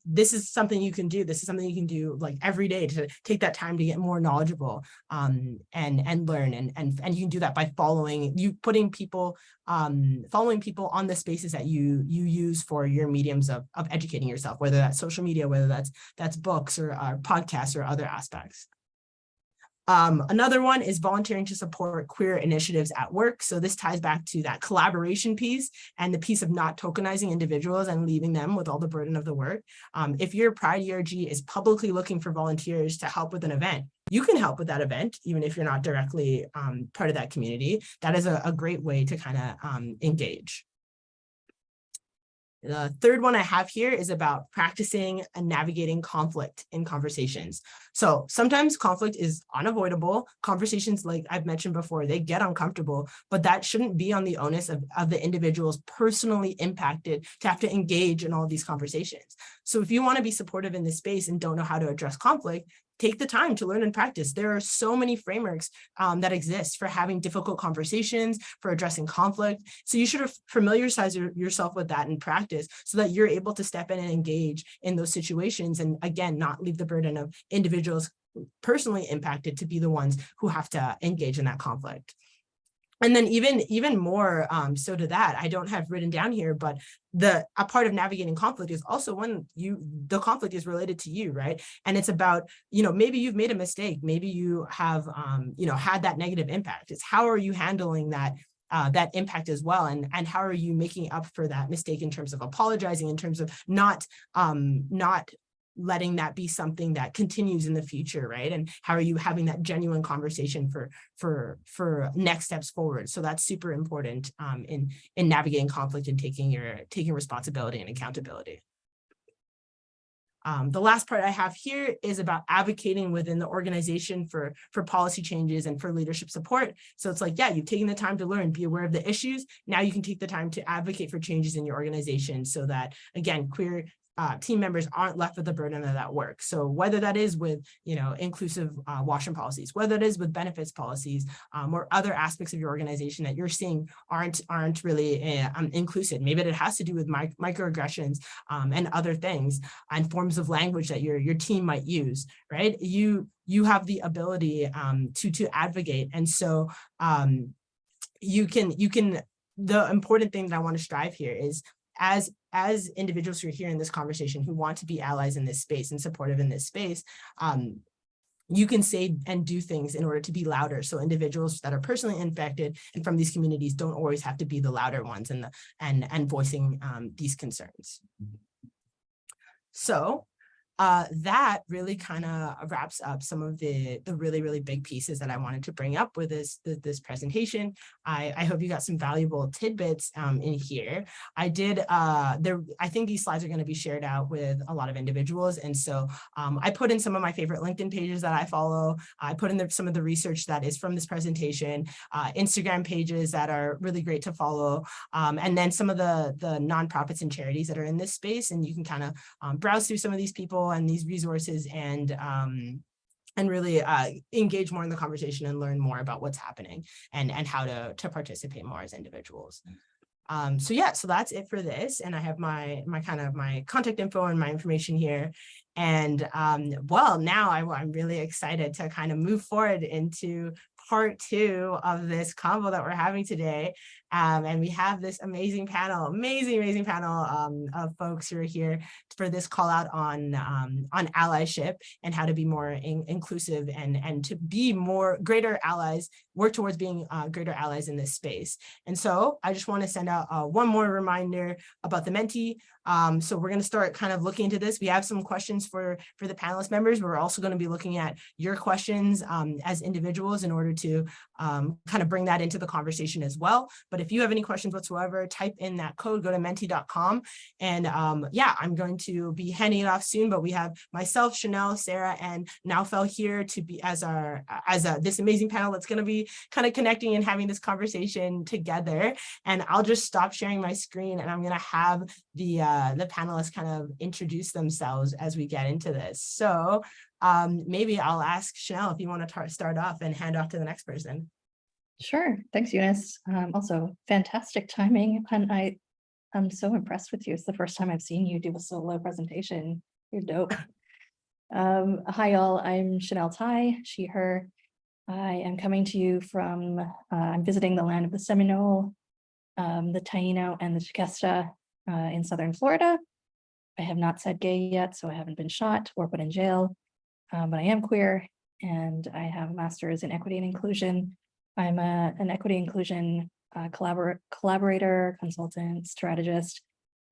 this is something you can do. This is something you can do like every day to take that time to get more knowledgeable and learn. And you can do that by following people on the spaces that you use for your mediums of educating yourself, whether that's social media, whether that's books or podcasts or other aspects. Another one is volunteering to support queer initiatives at work. So this ties back to that collaboration piece and the piece of not tokenizing individuals and leaving them with all the burden of the work. If your Pride ERG is publicly looking for volunteers to help with an event, you can help with that event, even if you're not directly part of that community. That is a great way to kind of engage. The third one I have here is about practicing and navigating conflict in conversations. So sometimes conflict is unavoidable. Conversations, like I've mentioned before, they get uncomfortable, but that shouldn't be on the onus of the individuals personally impacted to have to engage in all of these conversations. So if you want to be supportive in this space and don't know how to address conflict, take the time to learn and practice. There are so many frameworks that exist for having difficult conversations, for addressing conflict. So you should familiarize yourself with that in practice so that you're able to step in and engage in those situations. And again, not leave the burden of individuals personally impacted to be the ones who have to engage in that conflict. And then even more so to that, I don't have written down here, but a part of navigating conflict is also when the conflict is related to you, right? And it's about, maybe you've made a mistake, maybe you have, had that negative impact. It's how are you handling that impact as well, and how are you making up for that mistake in terms of apologizing, in terms of not letting that be something that continues in the future, right? And how are you having that genuine conversation for next steps forward? So that's super important in navigating conflict and taking responsibility and accountability. The last part I have here is about advocating within the organization for policy changes and for leadership support. So it's like, yeah, you've taken the time to learn, be aware of the issues. Now you can take the time to advocate for changes in your organization so that, again, queer team members aren't left with the burden of that work. So whether that is with, inclusive washroom policies, whether it is with benefits policies, or other aspects of your organization that you're seeing aren't really inclusive. Maybe it has to do with microaggressions and other things and forms of language that your team might use, right? You have the ability to advocate. And so you can, the important thing that I want to strive here is as individuals who are here in this conversation who want to be allies in this space and supportive in this space, you can say and do things in order to be louder. So individuals that are personally infected and from these communities don't always have to be the louder ones and voicing these concerns. So that really kind of wraps up some of the really, really big pieces that I wanted to bring up with this presentation. I hope you got some valuable tidbits in here. I think these slides are going to be shared out with a lot of individuals. And so I put in some of my favorite LinkedIn pages that I follow. I put in some of the research that is from this presentation, Instagram pages that are really great to follow, and then some of the nonprofits and charities that are in this space. And you can kind of browse through some of these people and these resources and really engage more in the conversation and learn more about what's happening and how to participate more as individuals. So that's it for this. And I have my contact info and my information here. And well, now I'm really excited to kind of move forward into part 2 of this convo that we're having today. And we have this amazing panel of folks who are here for this call out on allyship and how to be more inclusive and to be greater allies, work towards being greater allies in this space. And so I just want to send out one more reminder about the Menti. So we're going to start kind of looking into this. We have some questions for the panelist members. We're also going to be looking at your questions as individuals in order to kind of bring that into the conversation as well. But if you have any questions whatsoever, type in that code, go to menti.com. And I'm going to be handing it off soon, but we have myself, Chanelle, Sara, and Naoufel here to be as this amazing panel that's going to be kind of connecting and having this conversation together. And I'll just stop sharing my screen and I'm going to have the panelists kind of introduce themselves as we get into this. So maybe I'll ask Chanelle if you want to start off and hand off to the next person. Sure. Thanks, Eunice. Also, fantastic timing. And I'm so impressed with you. It's the first time I've seen you do a solo presentation. You're dope. Hi, all. I'm Chanelle Tye, she, her. I am coming to you from, I'm visiting the land of the Seminole, the Taino, and the Tequesta in Southern Florida. I have not said gay yet, so I haven't been shot or put in jail, but I am queer, and I have a master's in equity and inclusion. I'm an equity inclusion collaborator, consultant, strategist.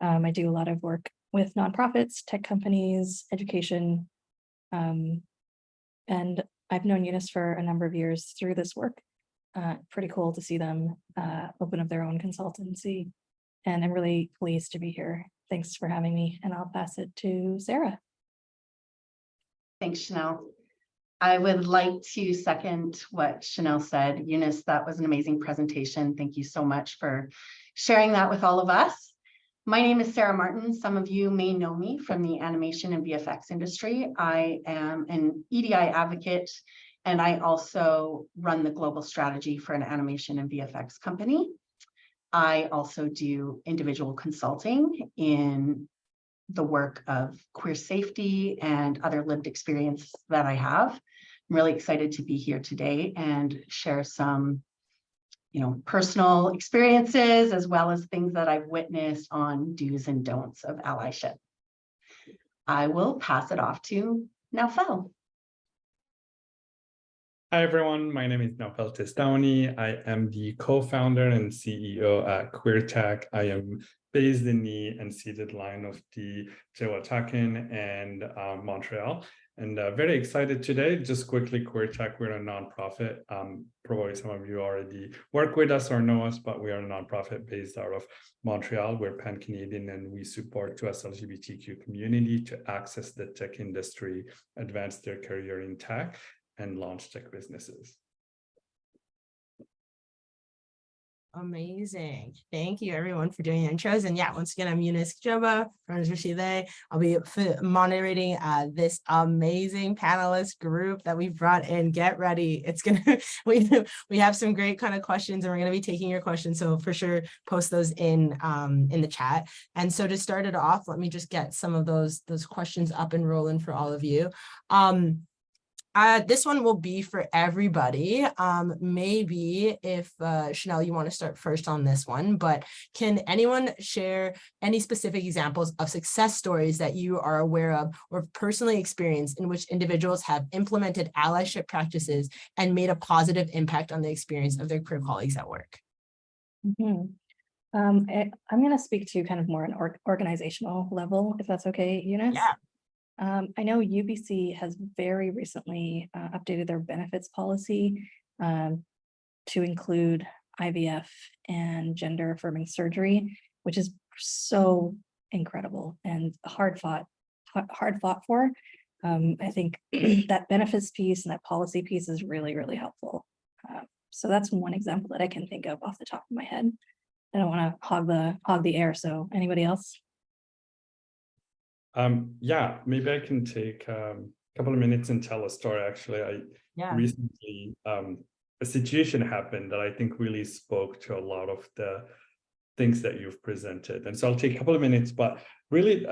I do a lot of work with nonprofits, tech companies, education, and I've known Eunice for a number of years through this work. Pretty cool to see them open up their own consultancy, and I'm really pleased to be here. Thanks for having me, and I'll pass it to Sara. Thanks, Chanelle. I would like to second what Chanelle said. Eunice, that was an amazing presentation. Thank you so much for sharing that with all of us. My name is Sara Martin. Some of you may know me from the animation and VFX industry. I am an EDI advocate, and I also run the global strategy for an animation and VFX company. I also do individual consulting in the work of queer safety and other lived experience that I have. I'm really excited to be here today and share some personal experiences, as well as things that I've witnessed on do's and don'ts of allyship. I will pass it off to Naoufel. Hi, everyone. My name is Naoufel Testaouni. I am the co-founder and CEO at QueerTech. I am based in the unceded line of the Tewatakin and Montreal. And very excited today. Just quickly, QueerTech, we're a nonprofit. Probably some of you already work with us or know us, but we are a nonprofit based out of Montreal. We're pan-Canadian and we support 2SLGBTQ community to access the tech industry, advance their career in tech, and launch tech businesses. Amazing. Thank you everyone for doing the intros. And yeah, once again, I'm Eunice Kajoba from Chile. I'll be moderating this amazing panelist group that we've brought in. Get ready. It's gonna we have some great kind of questions and we're gonna be taking your questions. So for sure, post those in the chat. And so to start it off, let me just get some of those questions up and rolling for all of you. This one will be for everybody. Maybe if Chanelle, you want to start first on this one, but can anyone share any specific examples of success stories that you are aware of or personally experienced in which individuals have implemented allyship practices and made a positive impact on the experience of their queer colleagues at work? Mm-hmm. I'm going to speak to kind of more an organizational level, if that's okay, Eunice. Yeah. I know UBC has very recently updated their benefits policy to include IVF and gender affirming surgery, which is so incredible and hard fought for. I think that benefits piece and that policy piece is really, really helpful. So that's one example that I can think of off the top of my head. I don't want to hog the air. So anybody else? Yeah, maybe I can take a couple of minutes and tell a story. Actually, recently a situation happened that I think really spoke to a lot of the things that you've presented. And so I'll take a couple of minutes, but really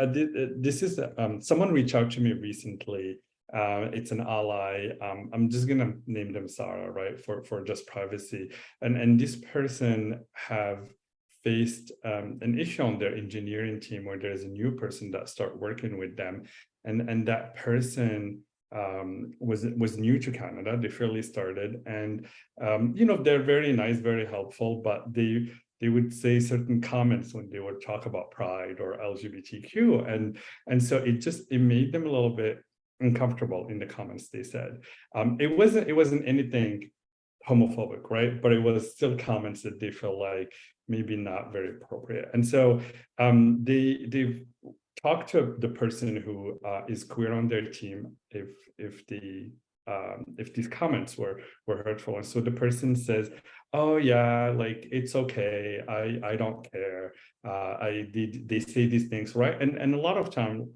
this is someone reached out to me recently. It's an ally. I'm just gonna name them Sara, right? For just privacy. And this person have faced an issue on their engineering team where there's a new person that start working with them, and that person was new to Canada. They fairly started, and they're very nice, very helpful, but they would say certain comments when they would talk about pride or LGBTQ, and so it made them a little bit uncomfortable in the comments they said. It wasn't anything homophobic, right? But it was still comments that they feel like maybe not very appropriate. And so they've talked to the person who is queer on their team if these comments were hurtful. And so the person says, oh yeah, like it's okay, I don't care. They say these things, right? And a lot of time,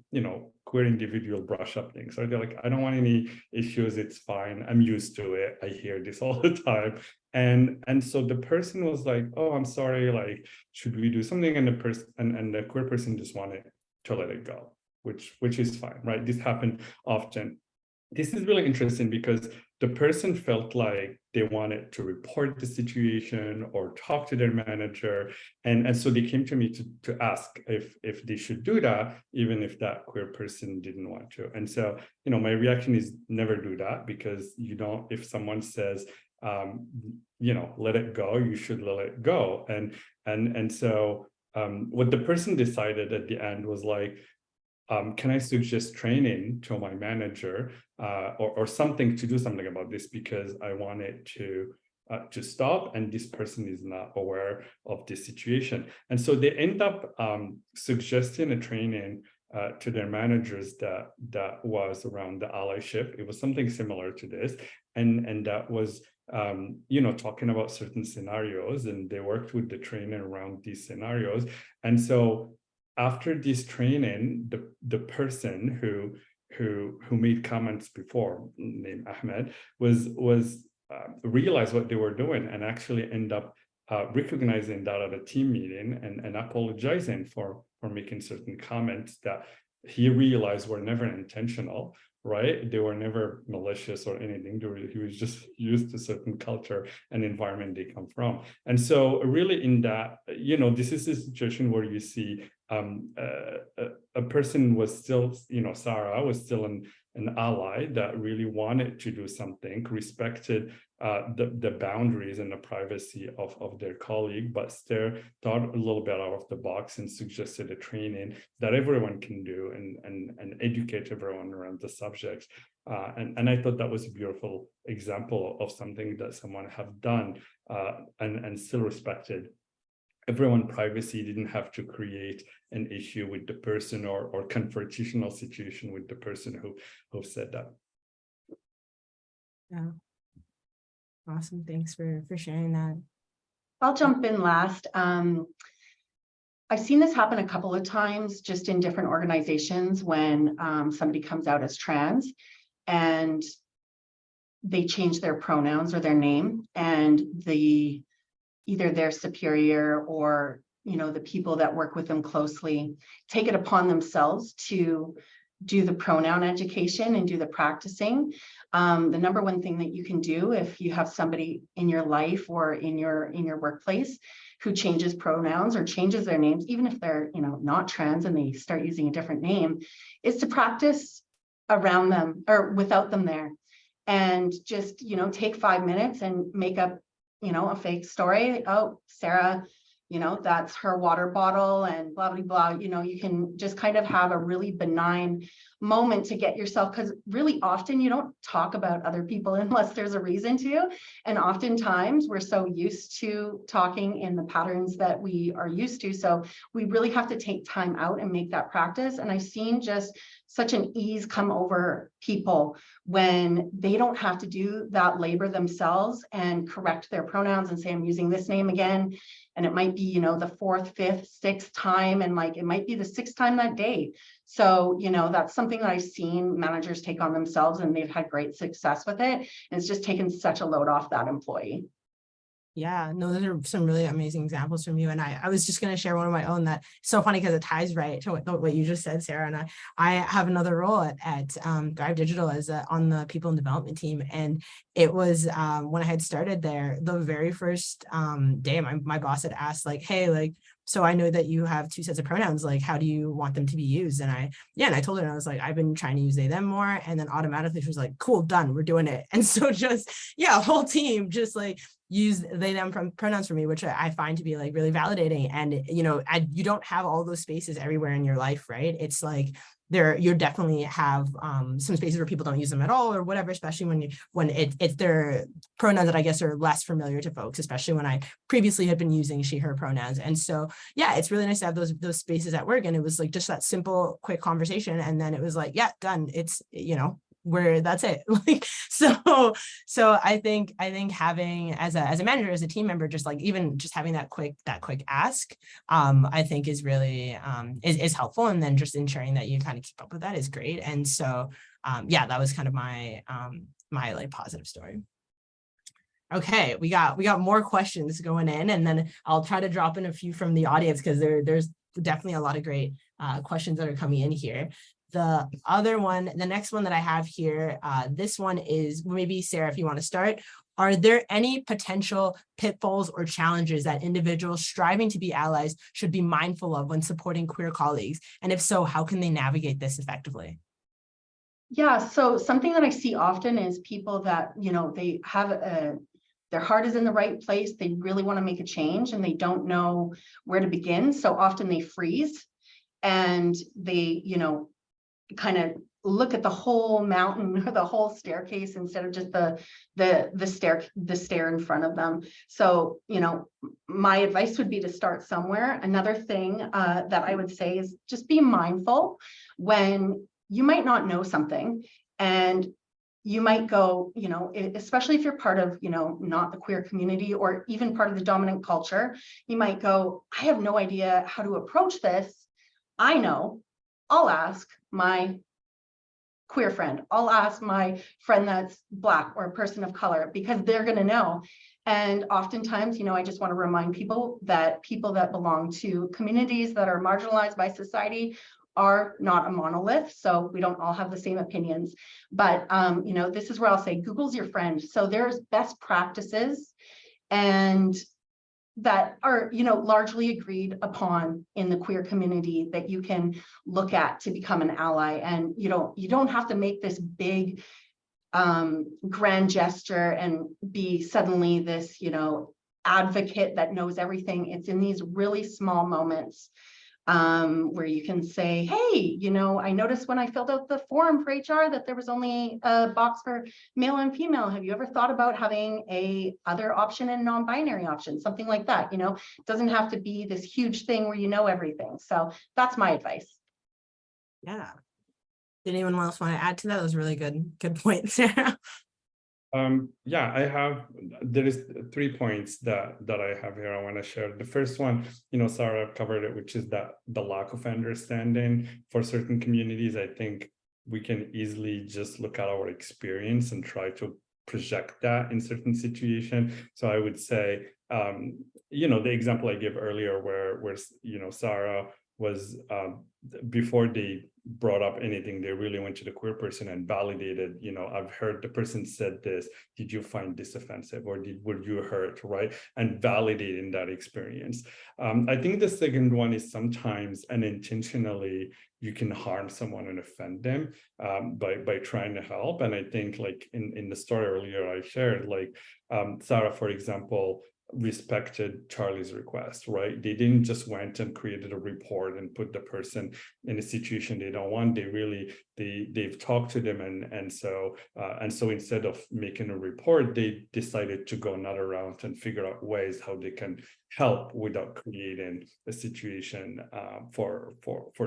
queer individual brush up things. So they're like, I don't want any issues, it's fine, I'm used to it, I hear this all the time. And so the person was like, oh, I'm sorry, like, should we do something? And the queer person just wanted to let it go, which is fine, right? This happened often. This is really interesting because the person felt like they wanted to report the situation or talk to their manager. And so they came to me to ask if they should do that, even if that queer person didn't want to. And so, my reaction is never do that, because if someone says, let it go, you should let it go. And so what the person decided at the end was like, can I suggest training to my manager or something to do something about this, because I want it to stop, and this person is not aware of this situation. And so they end up suggesting a training to their managers that was around the allyship. It was something similar to this, and that was talking about certain scenarios, and they worked with the trainer around these scenarios. And so after this training, the person who made comments before, named Ahmed, was realized what they were doing, and actually end up recognizing that at a team meeting and apologizing for making certain comments that he realized were never intentional, right? They were never malicious or anything. He was just used to certain culture and environment they come from. And so really in that, this is a situation where you see a person was still, Sara was still an ally that really wanted to do something, respected the boundaries and the privacy of their colleague, but still thought a little bit out of the box and suggested a training that everyone can do and educate everyone around the subjects. And I thought that was a beautiful example of something that someone have done and still respected everyone's privacy, didn't have to create an issue with the person or confrontational situation with the person who said that. Yeah. Awesome. Thanks for sharing that. I'll jump in last. I've seen this happen a couple of times just in different organizations when somebody comes out as trans and they change their pronouns or their name, and either their superior or the people that work with them closely take it upon themselves to do the pronoun education and do the practicing. The number one thing that you can do if you have somebody in your life or in your workplace who changes pronouns or changes their names, even if they're not trans and they start using a different name, is to practice around them or without them there, and just take 5 minutes and make up a fake story. Oh, Sarah, that's her water bottle and blah, blah, blah. You can just kind of have a really benign moment to get yourself, because really often you don't talk about other people unless there's a reason to. And oftentimes we're so used to talking in the patterns that we are used to. So we really have to take time out and make that practice. And I've seen just such an ease come over people when they don't have to do that labor themselves and correct their pronouns and say, I'm using this name again. And it might be, the 4th, 5th, 6th time. And it might be the 6th time that day. So, that's something that I've seen managers take on themselves, and they've had great success with it. And it's just taken such a load off that employee. Yeah, no, those are some really amazing examples from you. And I was just going to share one of my own that's so funny because it ties right to what you just said, Sarah. And I have another role at Thrive Digital as on the people and development team. And it was when I had started there, the very first day, my boss had asked hey, so I know that you have 2 sets of pronouns, how do you want them to be used? And I told her, and I was like, I've been trying to use they, them more. And then automatically she was like, cool, done, we're doing it. And so just, whole team just use they, them pronouns for me, which I find to be really validating. And, you don't have all those spaces everywhere in your life, right? It's you definitely have some spaces where people don't use them at all or whatever, especially when it's their pronouns that I guess are less familiar to folks, especially when I previously had been using she, her pronouns. And so, it's really nice to have those spaces at work. And it was just that simple, quick conversation. And then it was done. It's, where that's it. So I think having as a manager, as a team member, even having that quick ask, I think is really is helpful. And then just ensuring that you kind of keep up with that is great. And so that was kind of my my positive story. Okay, we got more questions going in, and then I'll try to drop in a few from the audience because there's definitely a lot of great questions that are coming in here. The next one that I have here, this one is maybe Sarah, if you want to start. Are there any potential pitfalls or challenges that individuals striving to be allies should be mindful of when supporting queer colleagues? And if so, how can they navigate this effectively? Yeah, so something that I see often is people that, they have their heart is in the right place. They really want to make a change and they don't know where to begin. So often they freeze and they, kind of look at the whole mountain or the whole staircase instead of just the stair in front of them. So, my advice would be to start somewhere. Another thing that I would say is just be mindful when you might not know something and you might go, especially if you're part of, not the queer community or even part of the dominant culture, you might go, I have no idea how to approach this. I know, I'll ask my queer friend. I'll ask my friend that's Black or a person of color because they're going to know. And oftentimes, I just want to remind people that belong to communities that are marginalized by society are not a monolith, so we don't all have the same opinions. But you know, this is where I'll say Google's your friend. So there's best practices and that are, you know, largely agreed upon in the queer community that you can look at to become an ally. And you don't have to make this big grand gesture and be suddenly this, you know, advocate that knows everything. It's in these really small moments where you can say, hey, you know, I noticed when I filled out the form for HR that there was only a box for male and female. Have you ever thought about having a other option and non-binary option, something like that? You know, it doesn't have to be this huge thing where you know everything. So that's my advice. Yeah. Did anyone else want to add to that? That was really good points. Yeah, there is 3 points that I have here I want to share. The first one, you know, Sara covered it, which is that the lack of understanding for certain communities. I think we can easily just look at our experience and try to project that in certain situations. So I would say, you know, the example I gave earlier where you know, Sara was before they brought up anything, they really went to the queer person and validated, you know, I've heard the person said this, did you find this offensive, or were you hurt, right? And validating that experience. I think the second one is sometimes unintentionally you can harm someone and offend them by trying to help. And I think, like in the story earlier I shared, like Sara, for example, respected Charlie's request, right? They didn't just went and created a report and put the person in a situation they don't want. They really, they've talked to them, and so instead of making a report, they decided to go another route and figure out ways how they can help without creating a situation for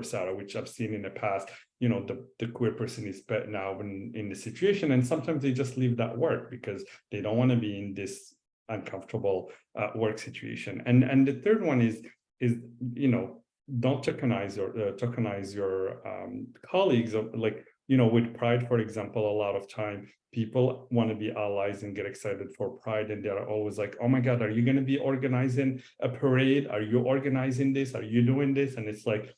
Sara, which I've seen in the past. You know, the queer person is now in the situation, and sometimes they just leave that work because they don't want to be in this uncomfortable work situation. And the third one is you know, don't tokenize your colleagues. Like, you know, with Pride, for example, a lot of time people want to be allies and get excited for Pride, and they're always like, oh my God, are you going to be organizing a parade? Are you organizing this? Are you doing this? And it's like,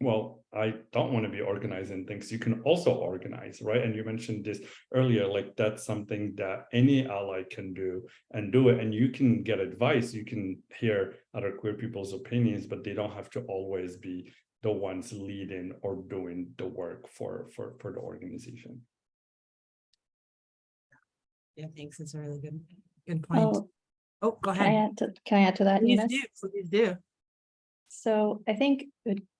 well, I don't want to be organizing things. You can also organize, right? And you mentioned this earlier, like that's something that any ally can do and do it. And you can get advice. You can hear other queer people's opinions, but they don't have to always be the ones leading or doing the work for the organization. Yeah, thanks. It's a really good point. Oh, go ahead. Can I add to that? Please Eunice? do. Please do. So I think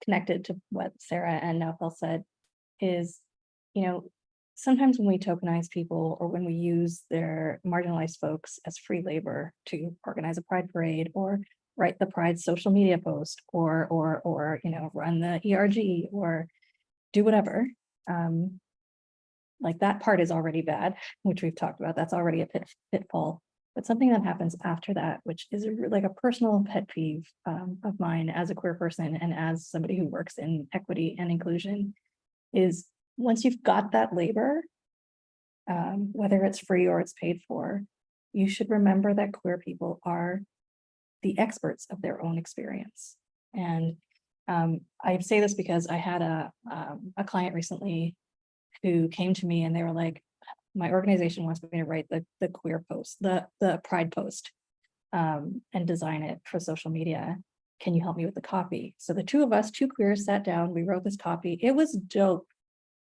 connected to what Sara and Naoufel said is, you know, sometimes when we tokenize people or when we use their marginalized folks as free labor to organize a Pride parade or write the Pride social media post or you know, run the ERG or do whatever, like that part is already bad, which we've talked about. That's already a pitfall. But something that happens after that, which is like a personal pet peeve of mine as a queer person and as somebody who works in equity and inclusion, is once you've got that labor, whether it's free or it's paid for, you should remember that queer people are the experts of their own experience. And I say this because I had a client recently who came to me and they were like, my organization wants me to write the queer post, the Pride post, and design it for social media. Can you help me with the copy? So the two of us, two queers, sat down, we wrote this copy. It was dope.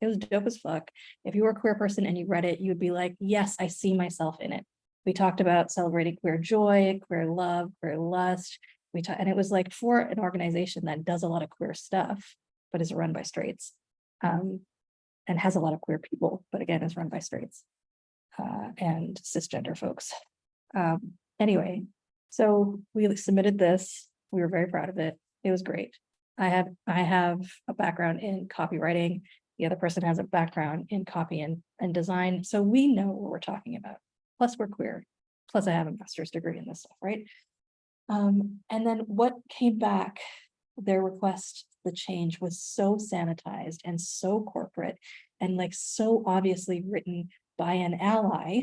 It was dope as fuck. If you were a queer person and you read it, you would be like, yes, I see myself in it. We talked about celebrating queer joy, queer love, queer lust. And it was like for an organization that does a lot of queer stuff, but is run by straights. And has a lot of queer people, but again, is run by straights and cisgender folks. Anyway, so we submitted this. We were very proud of it. It was great. I have a background in copywriting. The other person has a background in copy and design. So we know what we're talking about. Plus we're queer. Plus I have a master's degree in this stuff, right? And then what came back, their request, the change was so sanitized and so corporate and like so obviously written by an ally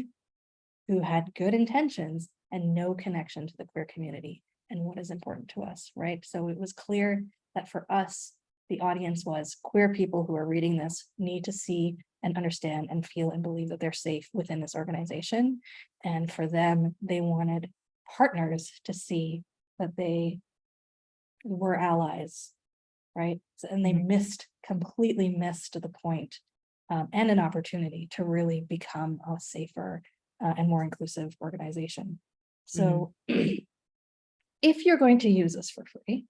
who had good intentions and no connection to the queer community and what is important to us, right? So it was clear that for us, the audience was queer people who are reading this need to see and understand and feel and believe that they're safe within this organization. And for them, they wanted partners to see that they were allies, right? And they completely missed the point, and an opportunity to really become a safer and more inclusive organization. So if you're going to use this for free,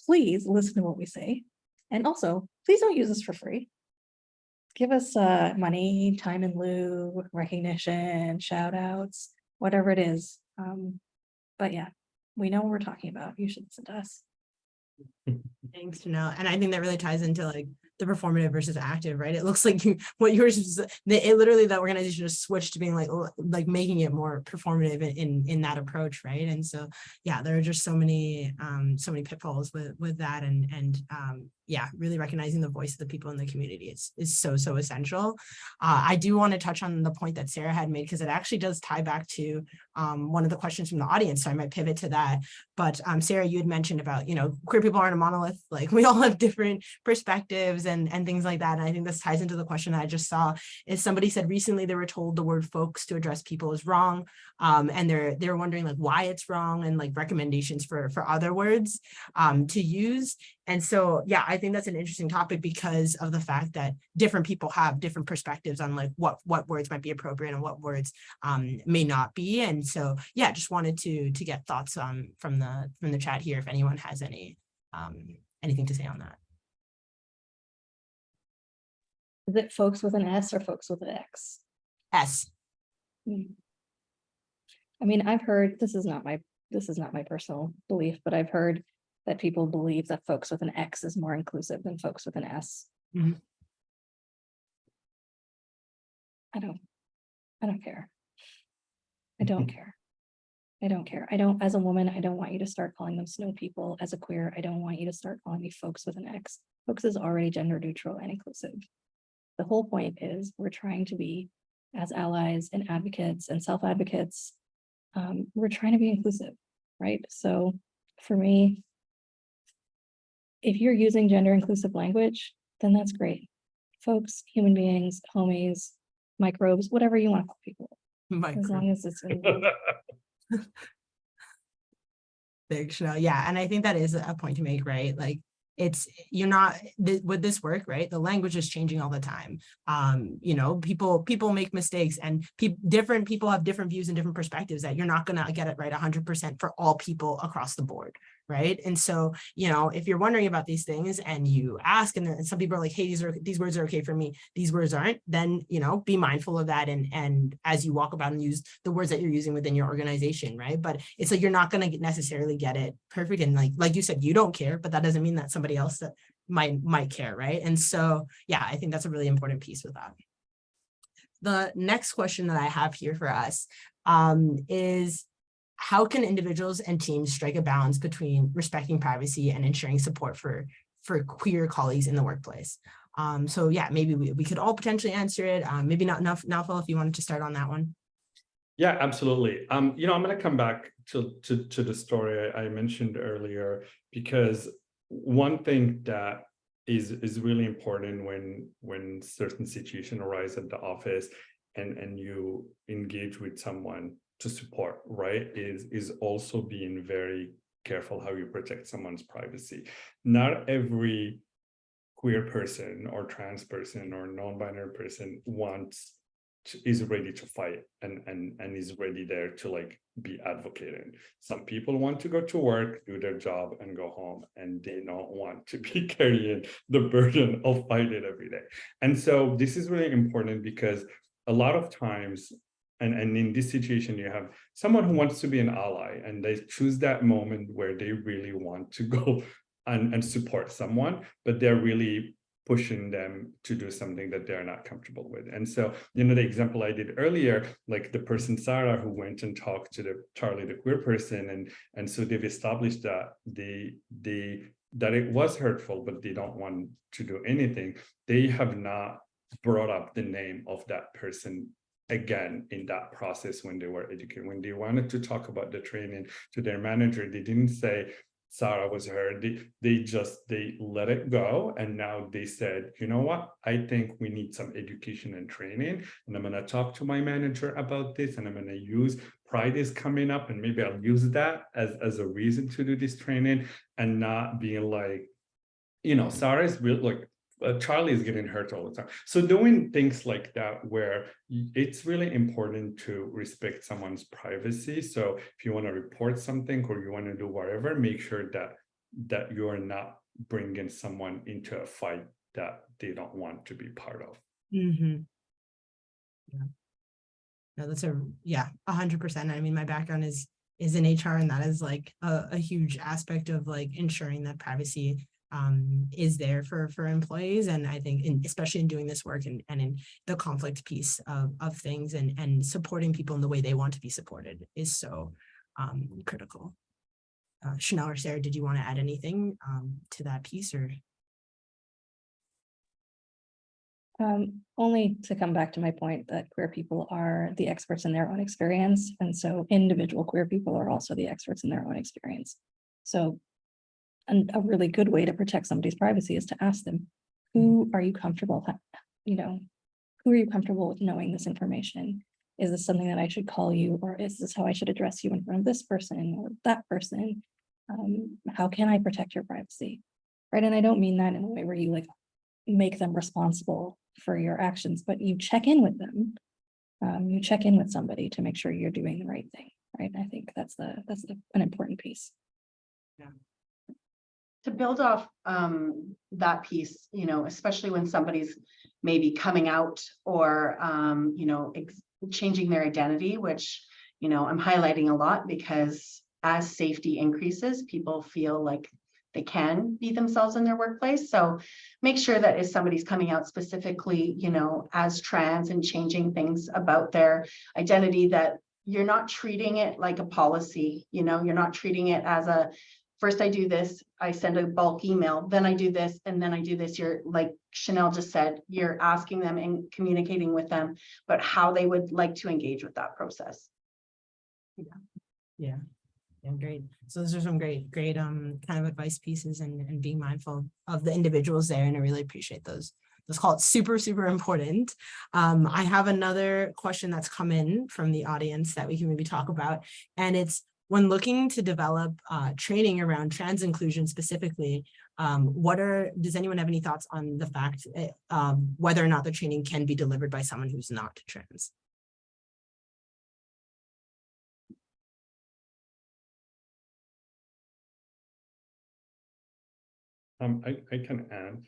please listen to what we say. And also, please don't use this for free. Give us money, time in lieu, recognition, shout outs, whatever it is. But yeah, we know what we're talking about. You should listen to us. Thanks, Chanelle. And I think that really ties into like the performative versus active, right? It looks like what yours is, literally that organization just switched to being like making it more performative in that approach, right? And so yeah, there are just so many pitfalls with that, and yeah, really recognizing the voice of the people in the community is so essential. I do want to touch on the point that Sara had made, because it actually does tie back to one of the questions from the audience, so I might pivot to that. But Sara, you had mentioned about, queer people aren't a monolith, like we all have different perspectives and things like that. And I think this ties into the question I just saw, is somebody said recently they were told the word folks to address people is wrong, and they're wondering like why it's wrong, and like recommendations for other words to use. And so, yeah, I think that's an interesting topic because of the fact that different people have different perspectives on like what words might be appropriate and what words may not be. And so, yeah, just wanted to get thoughts from the chat here, if anyone has anything to say on that. Is it folks with an S or folks with an X? S. I mean, I've heard, this is not my personal belief, but I've heard that people believe that folks with an X is more inclusive than folks with an S. I don't care. I don't care. I don't care. As a woman, I don't want you to start calling them snow people. As a queer, I don't want you to start calling me folks with an X. Folks is already gender neutral and inclusive. The whole point is we're trying to be, as allies and advocates and self-advocates, we're trying to be inclusive, right? So for me, if you're using gender inclusive language, then that's great. Folks, human beings, homies, microbes, whatever you want to call people. As long as it's Thanks, Chanelle. Yeah, and I think that is a point to make, right? Like, you're not with this work, right? The language is changing all the time. People make mistakes, and different people have different views and different perspectives that you're not going to get it right 100% for all people across the board, right? And so, if you're wondering about these things and you ask, and some people are like, hey, these words are okay for me, these words aren't, then, be mindful of that. And as you walk about and use the words that you're using within your organization, right? But it's like, you're not going to necessarily get it perfect. And like you said, you don't care, but that doesn't mean that somebody else that might care, right? And so, yeah, I think that's a really important piece with that. The next question that I have here for us is, how can individuals and teams strike a balance between respecting privacy and ensuring support for queer colleagues in the workplace? So yeah, maybe we could all potentially answer it. Maybe not enough. Naoufel, if you wanted to start on that one. Yeah, absolutely. I'm going to come back to the story I mentioned earlier, because one thing that is really important when certain situations arise at the office and you engage with someone to support, right, is also being very careful how you protect someone's privacy. Not every queer person or trans person or non-binary person is ready to fight and is ready there to like be advocating. Some people want to go to work, do their job, and go home, and they don't want to be carrying the burden of fighting every day. And so this is really important, because a lot of times, and in this situation, you have someone who wants to be an ally, and they choose that moment where they really want to go and support someone, but they're really pushing them to do something that they're not comfortable with. And so, the example I did earlier, like the person Sara who went and talked to Charlie, the queer person, and so they've established that that it was hurtful, but they don't want to do anything. They have not brought up the name of that person again in that process when they were educated. When they wanted to talk about the training to their manager, they didn't say, Sara was heard. They let it go. And now they said, you know what? I think we need some education and training. And I'm going to talk to my manager about this. And I'm going to use Pride is coming up. And maybe I'll use that as a reason to do this training, and not being like, Sarah's real, like, Charlie is getting hurt all the time. So doing things like that, where it's really important to respect someone's privacy. So if you want to report something or you want to do whatever, make sure that you are not bringing someone into a fight that they don't want to be part of. Mm-hmm. Yeah. No, that's 100%. I mean, my background is in HR, and that is like a huge aspect of like ensuring that privacy is there for employees. And I think especially in doing this work and in the conflict piece of things, and supporting people in the way they want to be supported is so critical. Chanelle or Sarah, did you want to add anything to that piece, or? Only to come back to my point that queer people are the experts in their own experience. And so individual queer people are also the experts in their own experience. So a really good way to protect somebody's privacy is to ask them, who are you comfortable, who are you comfortable with knowing this information? Is this something that I should call you, or is this how I should address you in front of this person or that person? How can I protect your privacy? Right. And I don't mean that in a way where you like make them responsible for your actions, but you check in with them. You check in with somebody to make sure you're doing the right thing. Right. I think that's an important piece. Yeah. To build off that piece, especially when somebody's maybe coming out or, changing their identity, which, I'm highlighting a lot, because as safety increases, people feel like they can be themselves in their workplace. So make sure that if somebody's coming out specifically, as trans and changing things about their identity, that you're not treating it like a policy, you're not treating it as a, first I do this, I send a bulk email, then I do this, and then I do this. You're, like Chanelle just said, you're asking them and communicating with them about how they would like to engage with that process. Yeah, great. So those are some great kind of advice pieces, and being mindful of the individuals there. And I really appreciate those calls. Super, super important. I have another question that's come in from the audience that we can maybe talk about. And it's, when looking to develop training around trans inclusion specifically, does anyone have any thoughts on the fact whether or not the training can be delivered by someone who's not trans? I can add.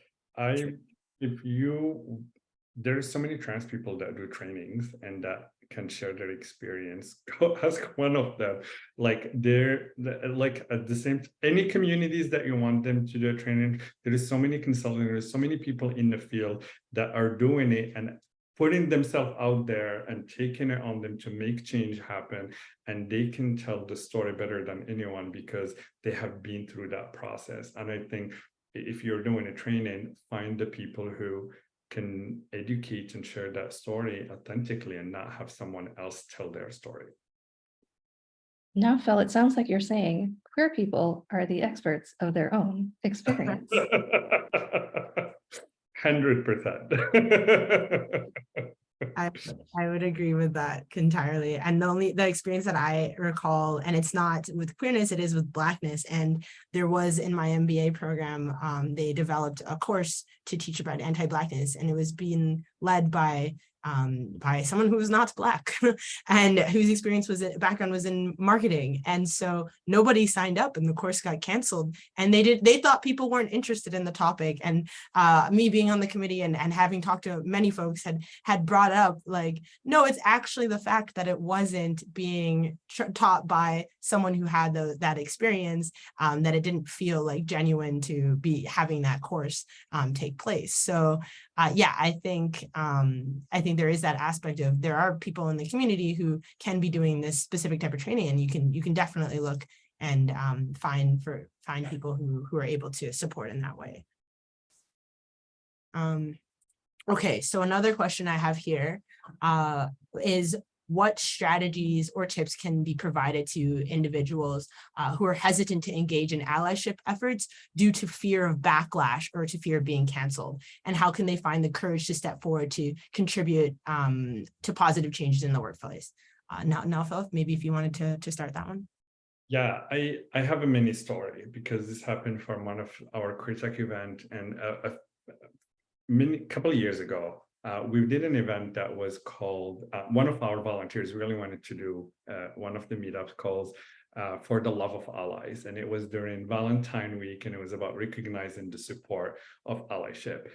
There's so many trans people that do trainings and that can share their experience. Go ask one of them. Like at the same, any communities that you want them to do a training, there is so many consultants, there's so many people in the field that are doing it and putting themselves out there and taking it on them to make change happen. And they can tell the story better than anyone because they have been through that process. And I think if you're doing a training, find the people who can educate and share that story authentically and not have someone else tell their story. Naoufel, it sounds like you're saying queer people are the experts of their own experience. 100%. I would agree with that entirely. And the experience that I recall, and it's not with queerness, it is with Blackness. And there was in my MBA program, they developed a course to teach about anti-Blackness, and it was being led by someone who was not Black and whose background was in marketing. And so nobody signed up and the course got canceled, and they thought people weren't interested in the topic. And me being on the committee and having talked to many folks had brought up, like, no, it's actually the fact that it wasn't being taught by someone who had that experience, that it didn't feel like genuine to be having that course take place. So I think there is that aspect of, there are people in the community who can be doing this specific type of training, and you can definitely look and find people who are able to support in that way. Okay, so another question I have here is, what strategies or tips can be provided to individuals who are hesitant to engage in allyship efforts due to fear of backlash or to fear of being canceled? And how can they find the courage to step forward to contribute to positive changes in the workplace? Now, Naoufel, maybe if you wanted to start that one. Yeah, I have a mini story because this happened from one of our Queer Tech event, and a couple of years ago, we did an event that was called, one of our volunteers really wanted to do one of the meetups called For the Love of Allies. And it was during Valentine Week, and it was about recognizing the support of allyship,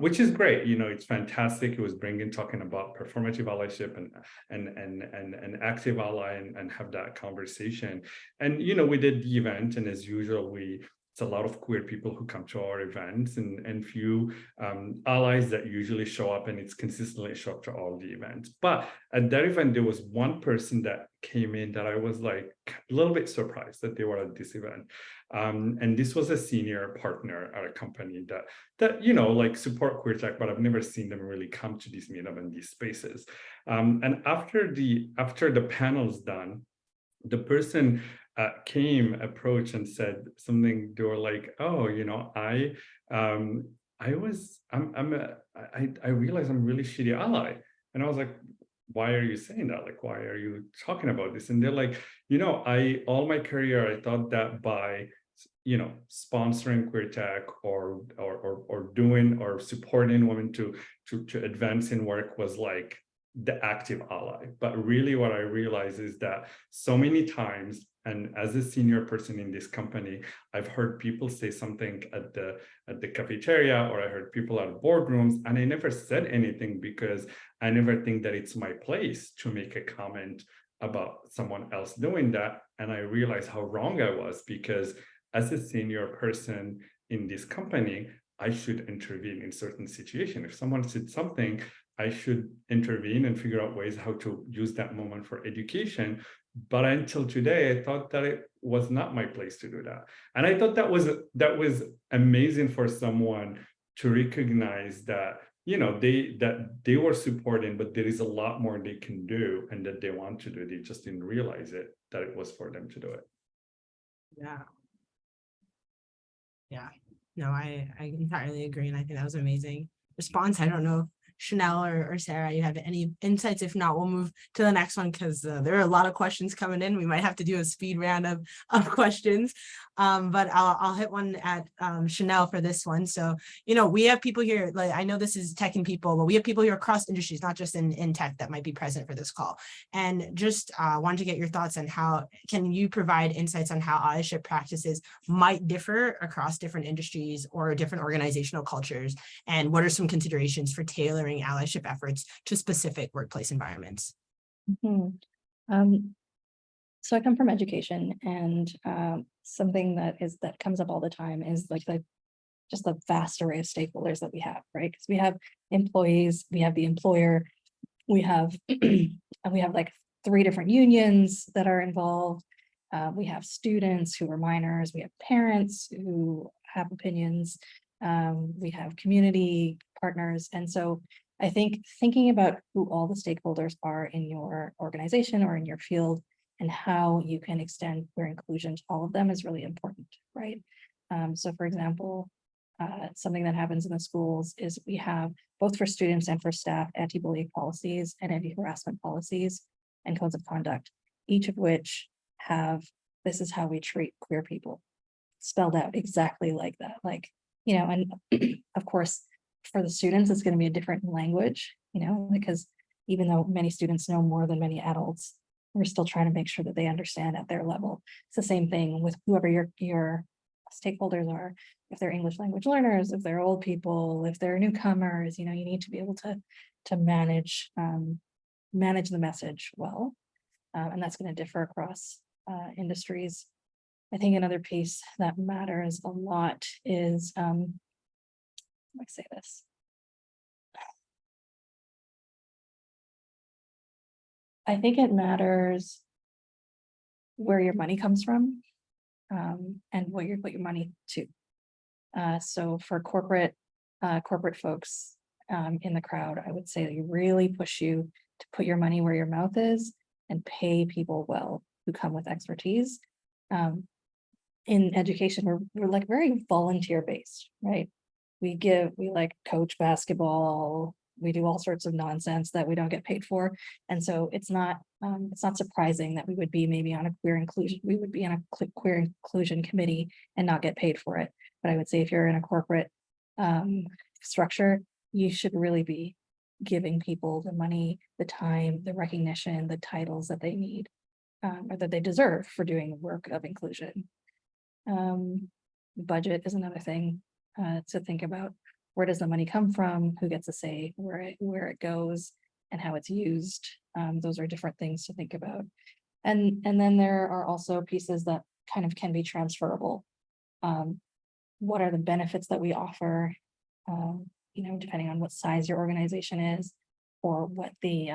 which is great. You know, it's fantastic. It was talking about performative allyship and active ally and have that conversation. And, you know, we did the event, and as usual, it's a lot of queer people who come to our events, and few allies that usually show up, and it's consistently show up to all the events. But at that event, there was one person that came in that I was like a little bit surprised that they were at this event. And this was a senior partner at a company that you know, like support queer tech, but I've never seen them really come to these meetup and these spaces. And after the panel's done, the person approached and said something. They were like, "Oh, you know, I realize I'm really shitty ally." And I was like, "Why are you saying that? Like, why are you talking about this?" And they're like, "You know, all my career, I thought that by, you know, sponsoring queer tech or doing or supporting women to advance in work was like the active ally. But really what I realize is that so many times, and as a senior person in this company, I've heard people say something at the cafeteria, or I heard people at boardrooms, and I never said anything because I never think that it's my place to make a comment about someone else doing that. And I realized how wrong I was, because as a senior person in this company, I should intervene in certain situations. If someone said something, I should intervene and figure out ways how to use that moment for education. But until today, I thought that it was not my place to do that. And I thought that was amazing for someone to recognize that, you know, they were supporting, but there is a lot more they can do and that they want to do. They just didn't realize it, that it was for them to do it. Yeah. Yeah. No, I entirely agree. And I think that was an amazing response. I don't know, Chanelle or Sara, you have any insights? If not, we'll move to the next one, because there are a lot of questions coming in. We might have to do a speed round of questions, but I'll hit one at Chanelle for this one. So, you know, we have people here, like, I know this is tech and people, but we have people here across industries, not just in tech, that might be present for this call. And just wanted to get your thoughts on how can you provide insights on how allyship practices might differ across different industries or different organizational cultures, and what are some considerations for tailoring allyship efforts to specific workplace environments? Mm-hmm. So I come from education, and something that comes up all the time is like just the vast array of stakeholders that we have, right? Because we have employees, we have the employer, we have like 3 different unions that are involved. We have students who are minors, we have parents who have opinions, we have community partners. And so I think thinking about who all the stakeholders are in your organization or in your field, and how you can extend queer inclusion to all of them is really important, right? So for example, something that happens in the schools is we have, both for students and for staff, anti-bullying policies and anti-harassment policies and codes of conduct, each of which have, this is how we treat queer people, spelled out exactly like that. Like, you know, and of course, for the students, it's going to be a different language, you know, because even though many students know more than many adults, we're still trying to make sure that they understand at their level. It's the same thing with whoever your stakeholders are. If they're English language learners, if they're old people, if they're newcomers, you know, you need to be able to manage the message well, and that's going to differ across industries. I think another piece that matters a lot is, how do I say this? I think it matters where your money comes from, and what you put your money to. So for corporate folks in the crowd, I would say they really push you to put your money where your mouth is and pay people well who come with expertise. In education, we're like very volunteer based, right? We like coach basketball, we do all sorts of nonsense that we don't get paid for. And so it's not surprising that we would be maybe on a queer inclusion, we would be on a queer inclusion committee and not get paid for it. But I would say if you're in a corporate structure, you should really be giving people the money, the time, the recognition, the titles that they need, or that they deserve for doing the work of inclusion. Budget is another thing to think about. Where does the money come from? Who gets a say where it goes and how it's used? Those are different things to think about. And then there are also pieces that kind of can be transferable. What are the benefits that we offer? Depending on what size your organization is, or what the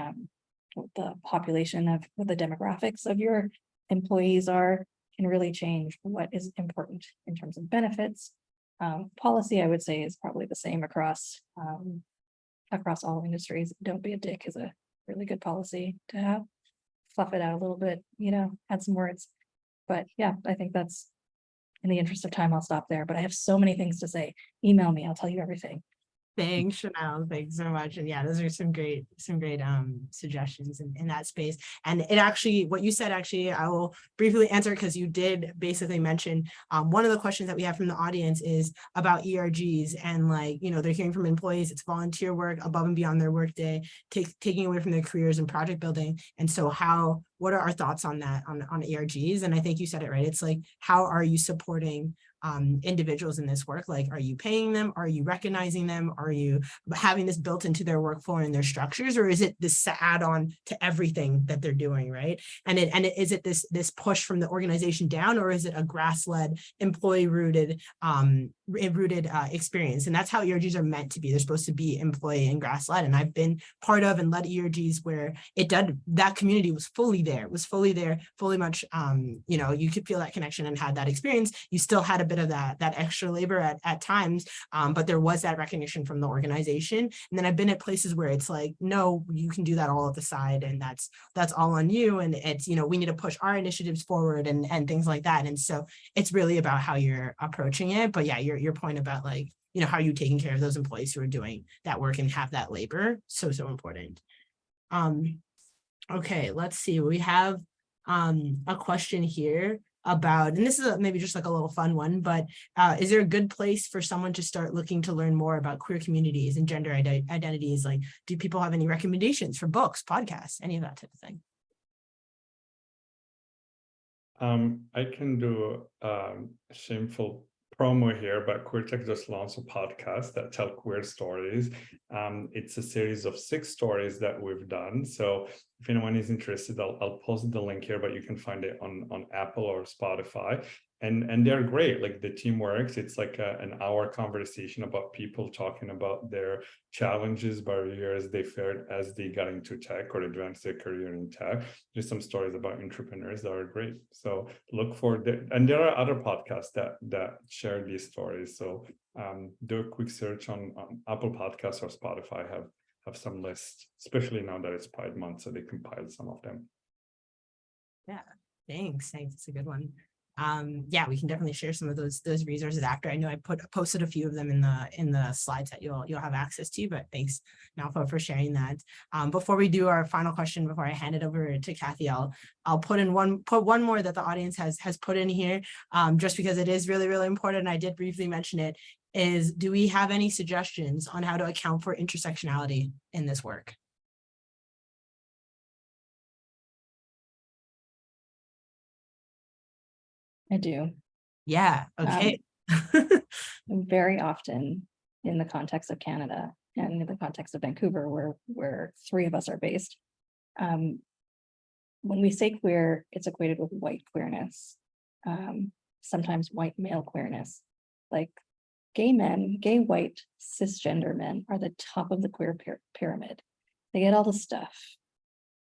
population of what the demographics of your employees are, can really change what is important in terms of benefits. Policy, I would say, is probably the same across all industries. Don't be a dick is a really good policy to have. Fluff it out a little bit, add some words. But yeah, I think that's, in the interest of time, I'll stop there. But I have so many things to say. Email me, I'll tell you everything. Thanks, Chanelle. Thanks so much. And yeah, those are some great suggestions in that space. And it actually, what you said, actually, I will briefly answer because you did basically mention one of the questions that we have from the audience is about ERGs, and they're hearing from employees, it's volunteer work above and beyond their workday, taking away from their careers and project building. And so what are our thoughts on that, on ERGs? And I think you said it right. It's like, how are you supporting individuals in this work? Like, are you paying them? Are you recognizing them? Are you having this built into their workflow and their structures? Or is it this add-on to everything that they're doing, right? Is it this push from the organization down, or is it a grass-led, employee-rooted experience? And that's how ERGs are meant to be. They're supposed to be employee and grass-led. And I've been part of and led ERGs where that community was fully there, fully much, you could feel that connection and had that experience. You still had a bit of that extra labor at times, but there was that recognition from the organization. And then I've been at places where it's like, no, you can do that all at the side, and that's all on you. And it's, we need to push our initiatives forward and things like that. And so it's really about how you're approaching it. But yeah, your point about how are you taking care of those employees who are doing that work and have that labor, so important. Okay, let's see. We have a question here about, and this is maybe just like a little fun one, but is there a good place for someone to start looking to learn more about queer communities and gender identities? Like, do people have any recommendations for books, podcasts, any of that type of thing? I can do a shameful promo here, but Queer Tech just launched a podcast that tell queer stories. It's a series of 6 stories that we've done. So if anyone is interested, I'll post the link here, but you can find it on Apple or Spotify. And they're great. Like, the team works. It's like an hour conversation about people talking about their challenges, barriers they fared as they got into tech or advanced their career in tech. There's some stories about entrepreneurs that are great. So look for and there are other podcasts that share these stories. So do a quick search on Apple Podcasts or Spotify. Have some lists, especially now that it's Pride Month, so they compiled some of them. Yeah, thanks. It's a good one. Yeah, we can definitely share some of those resources after. I know I posted a few of them in the slides that you'll have access to, but thanks, Naoufel, for sharing that. Before we do our final question, before I hand it over to Kathy, I'll put one more that the audience has put in here, just because it is really, really important. I did briefly mention it. Is, do we have any suggestions on how to account for intersectionality in this work? I do. Yeah, okay. Very often in the context of Canada and in the context of Vancouver, where 3 of us are based, when we say queer, it's equated with white queerness, sometimes white male queerness. Like, gay men, gay white cisgender men are the top of the queer pyramid. They get all the stuff,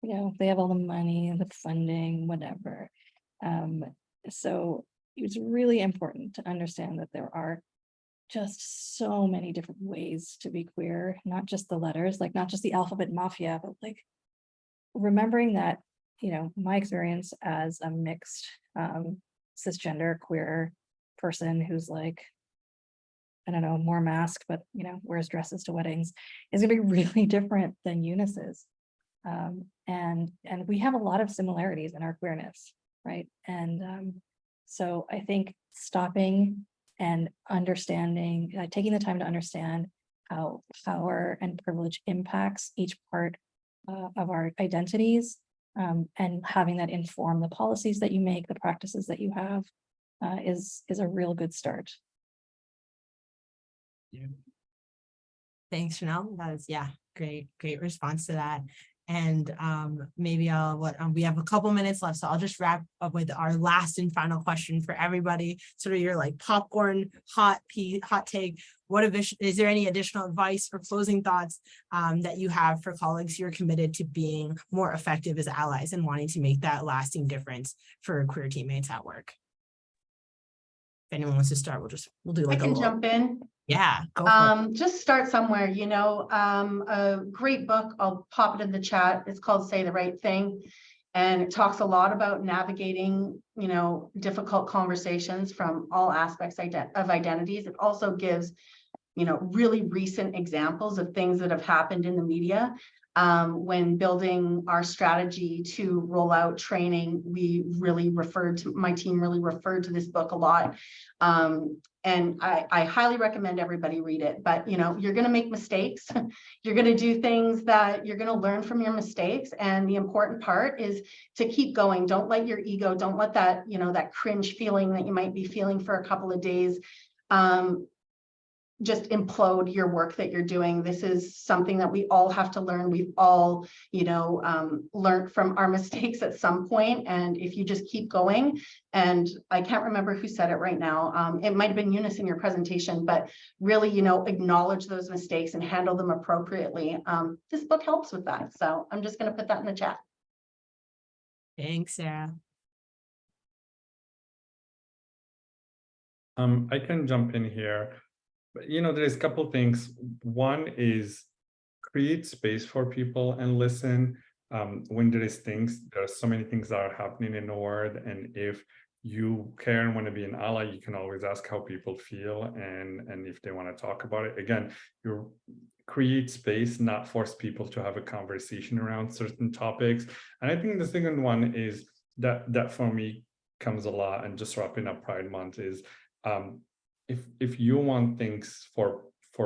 they have all the money, the funding, whatever. So it's really important to understand that there are just so many different ways to be queer, not just the letters, like not just the alphabet mafia, but like remembering that, my experience as a mixed cisgender queer person who's like, I don't know, more masked, but wears dresses to weddings, is gonna be really different than Eunice's. And we have a lot of similarities in our queerness, right? And so I think stopping and understanding, taking the time to understand how power and privilege impacts each part of our identities, and having that inform the policies that you make, the practices that you have, is a real good start. Yeah. Thanks, Chanelle. That is, great response to that. And maybe we have a couple minutes left, so I'll just wrap up with our last and final question for everybody. Sort of your like popcorn hot take. Is there any additional advice or closing thoughts that you have for colleagues who are committed to being more effective as allies and wanting to make that lasting difference for queer teammates at work? If anyone wants to start, we'll do like I can jump in. Yeah, go for it. Just start somewhere, a great book, I'll pop it in the chat. It's called Say the Right Thing. And it talks a lot about navigating, difficult conversations from all aspects of identities. It also gives, really recent examples of things that have happened in the media. When building our strategy to roll out training, my team really referred to this book a lot. And I highly recommend everybody read it, but you're going to make mistakes. You're going to do things that you're going to learn from your mistakes. And the important part is to keep going. Don't let your ego, don't let that, that cringe feeling that you might be feeling for a couple of days, just implode your work that you're doing. This is something that we all have to learn. We've all, learned from our mistakes at some point. And if you just keep going, and I can't remember who said it right now, it might've been Eunice in your presentation, but really, acknowledge those mistakes and handle them appropriately. This book helps with that. So I'm just going to put that in the chat. Thanks, Sarah. I can jump in here. But, there's a couple things. One is create space for people and listen. When there are so many things that are happening in the world. And if you care and want to be an ally, you can always ask how people feel and if they want to talk about it. Again, you create space, not force people to have a conversation around certain topics. And I think the second one is that for me comes a lot, and just wrapping up Pride Month is, if you want things for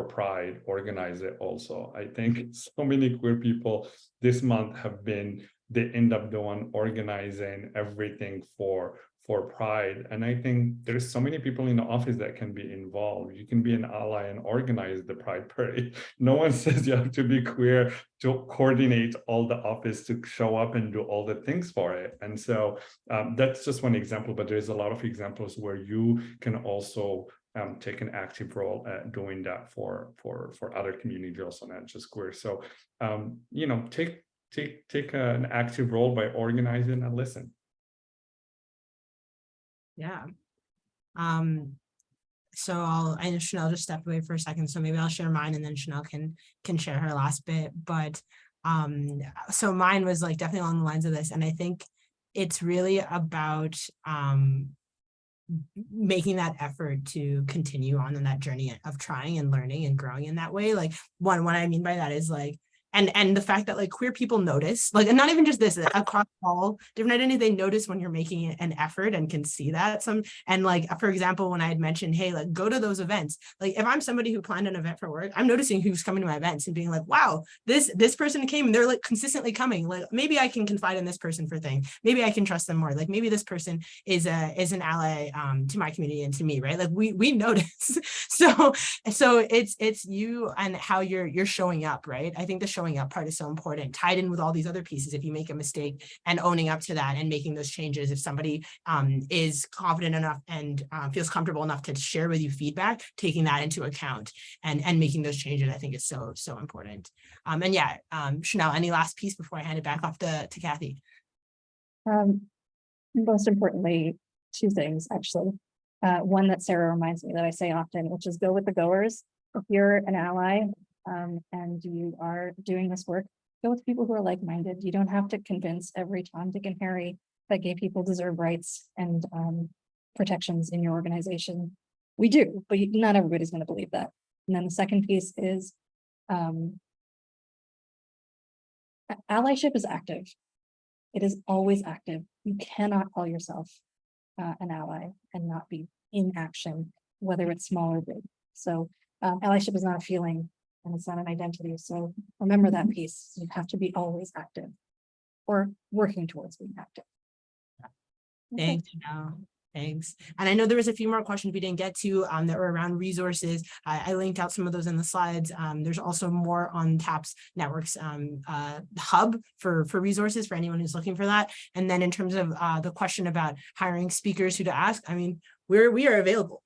Pride, organize it also. I think so many queer people this month they end up the one organizing everything for Pride. And I think there's so many people in the office that can be involved. You can be an ally and organize the Pride Parade. No one says you have to be queer to coordinate all the office to show up and do all the things for it. And so that's just one example, but there's a lot of examples where you can also take an active role at doing that for other communities, also not just queer. So take an active role by organizing and listen. Yeah. So I know Chanelle just stepped away for a second, so maybe I'll share mine and then Chanelle can share her last bit. But so mine was like definitely along the lines of this, and I think it's really about making that effort to continue on in that journey of trying and learning and growing in that way. Like what I mean by that is like, and the fact that like queer people notice, like, and not even just this, across all different identities, they notice when you're making an effort and can see that and like, for example, when I had mentioned, hey, like go to those events, like if I'm somebody who planned an event for work, I'm noticing who's coming to my events and being like, wow, this person came and they're like consistently coming, like maybe I can confide in this person for things, maybe I can trust them more, like maybe this person is an ally to my community and to me, right? Like we notice. so it's you and how you're showing up, right? I think the showing up part is so important, tied in with all these other pieces. If you make a mistake and owning up to that and making those changes, if somebody is confident enough and feels comfortable enough to share with you feedback, taking that into account and making those changes, I think is so important. And yeah, Chanelle, any last piece before I hand it back off to Kathy? Most importantly, two things actually. One that Sarah reminds me that I say often, which is go with the goers. If you're an ally and you are doing this work, Go with people who are like-minded. You don't have to convince every Tom, Dick, and Harry that gay people deserve rights and protections in your organization. We do, but not everybody's going to believe that. And then the second piece is allyship is active. It is always active. You cannot call yourself an ally and not be in action, whether it's small or big. So allyship is not a feeling and it's not an identity. So remember that piece. You have to be always active or working towards being active. Okay. Thanks, Chanelle. Thanks. And I know there was a few more questions we didn't get to that were around resources. I linked out some of those in the slides. There's also more on TAPS Network's hub for resources for anyone who's looking for that. And then in terms of the question about hiring speakers, who to ask, I mean, we are available.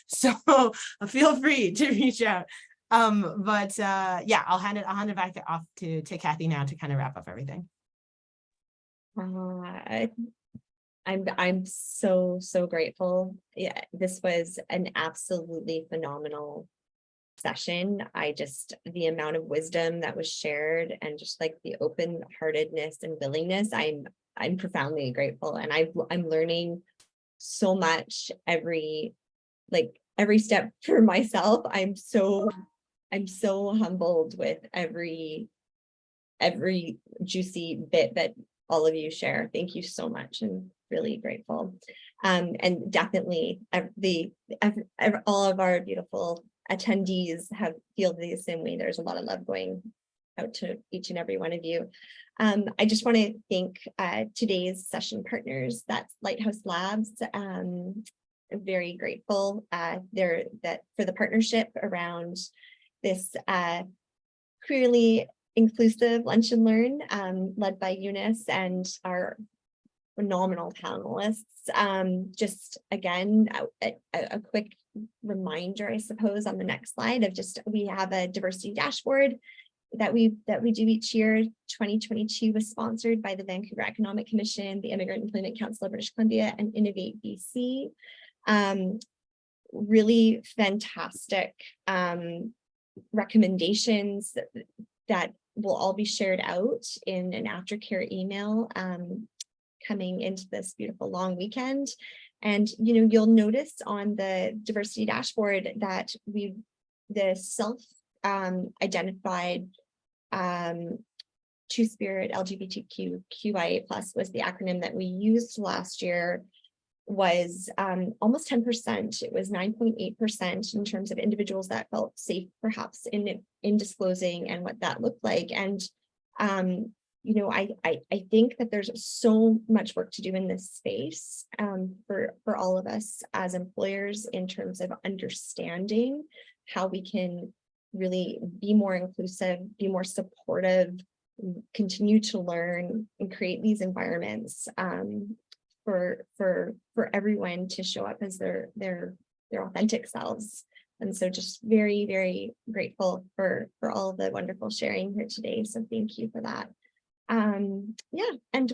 so feel free to reach out. Yeah, I'll hand it back off to Kathy now to kind of wrap up everything. I'm so grateful. Yeah, this was an absolutely phenomenal session. The amount of wisdom that was shared and just like the open-heartedness and willingness, I'm profoundly grateful. And I'm learning so much every step for myself. I'm so humbled with every juicy bit that all of you share. Thank you so much. I'm really grateful. And definitely all of our beautiful attendees feel the same way. There's a lot of love going out to each and every one of you. I just want to thank today's session partners. That's Lighthouse Labs. I'm very grateful for the partnership around this clearly inclusive lunch and learn led by Eunice and our phenomenal panelists. Just again, a quick reminder, I suppose, on the next slide of we have a diversity dashboard that we do each year. 2022 was sponsored by the Vancouver Economic Commission, the Immigrant Employment Council of British Columbia, and Innovate BC. Really fantastic recommendations that will all be shared out in an aftercare email coming into this beautiful long weekend. And you'll notice on the diversity dashboard that the self-identified Two-Spirit LGBTQAI+ was the acronym that we used last year, was almost 10%. It was 9.8% in terms of individuals that felt safe perhaps in disclosing and what that looked like. And I think that there's so much work to do in this space for all of us as employers in terms of understanding how we can really be more inclusive, be more supportive, continue to learn and create these environments for everyone to show up as their authentic selves. And so just very, very grateful for all the wonderful sharing here today. So thank you for that. Yeah, and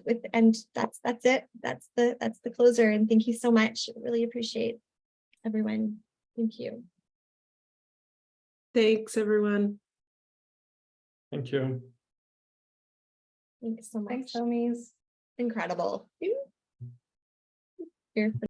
that's it. That's the closer. And thank you so much. Really appreciate everyone. Thank you. Thanks, everyone. Thank you. Thanks so much. Thanks, homies. Incredible. Here.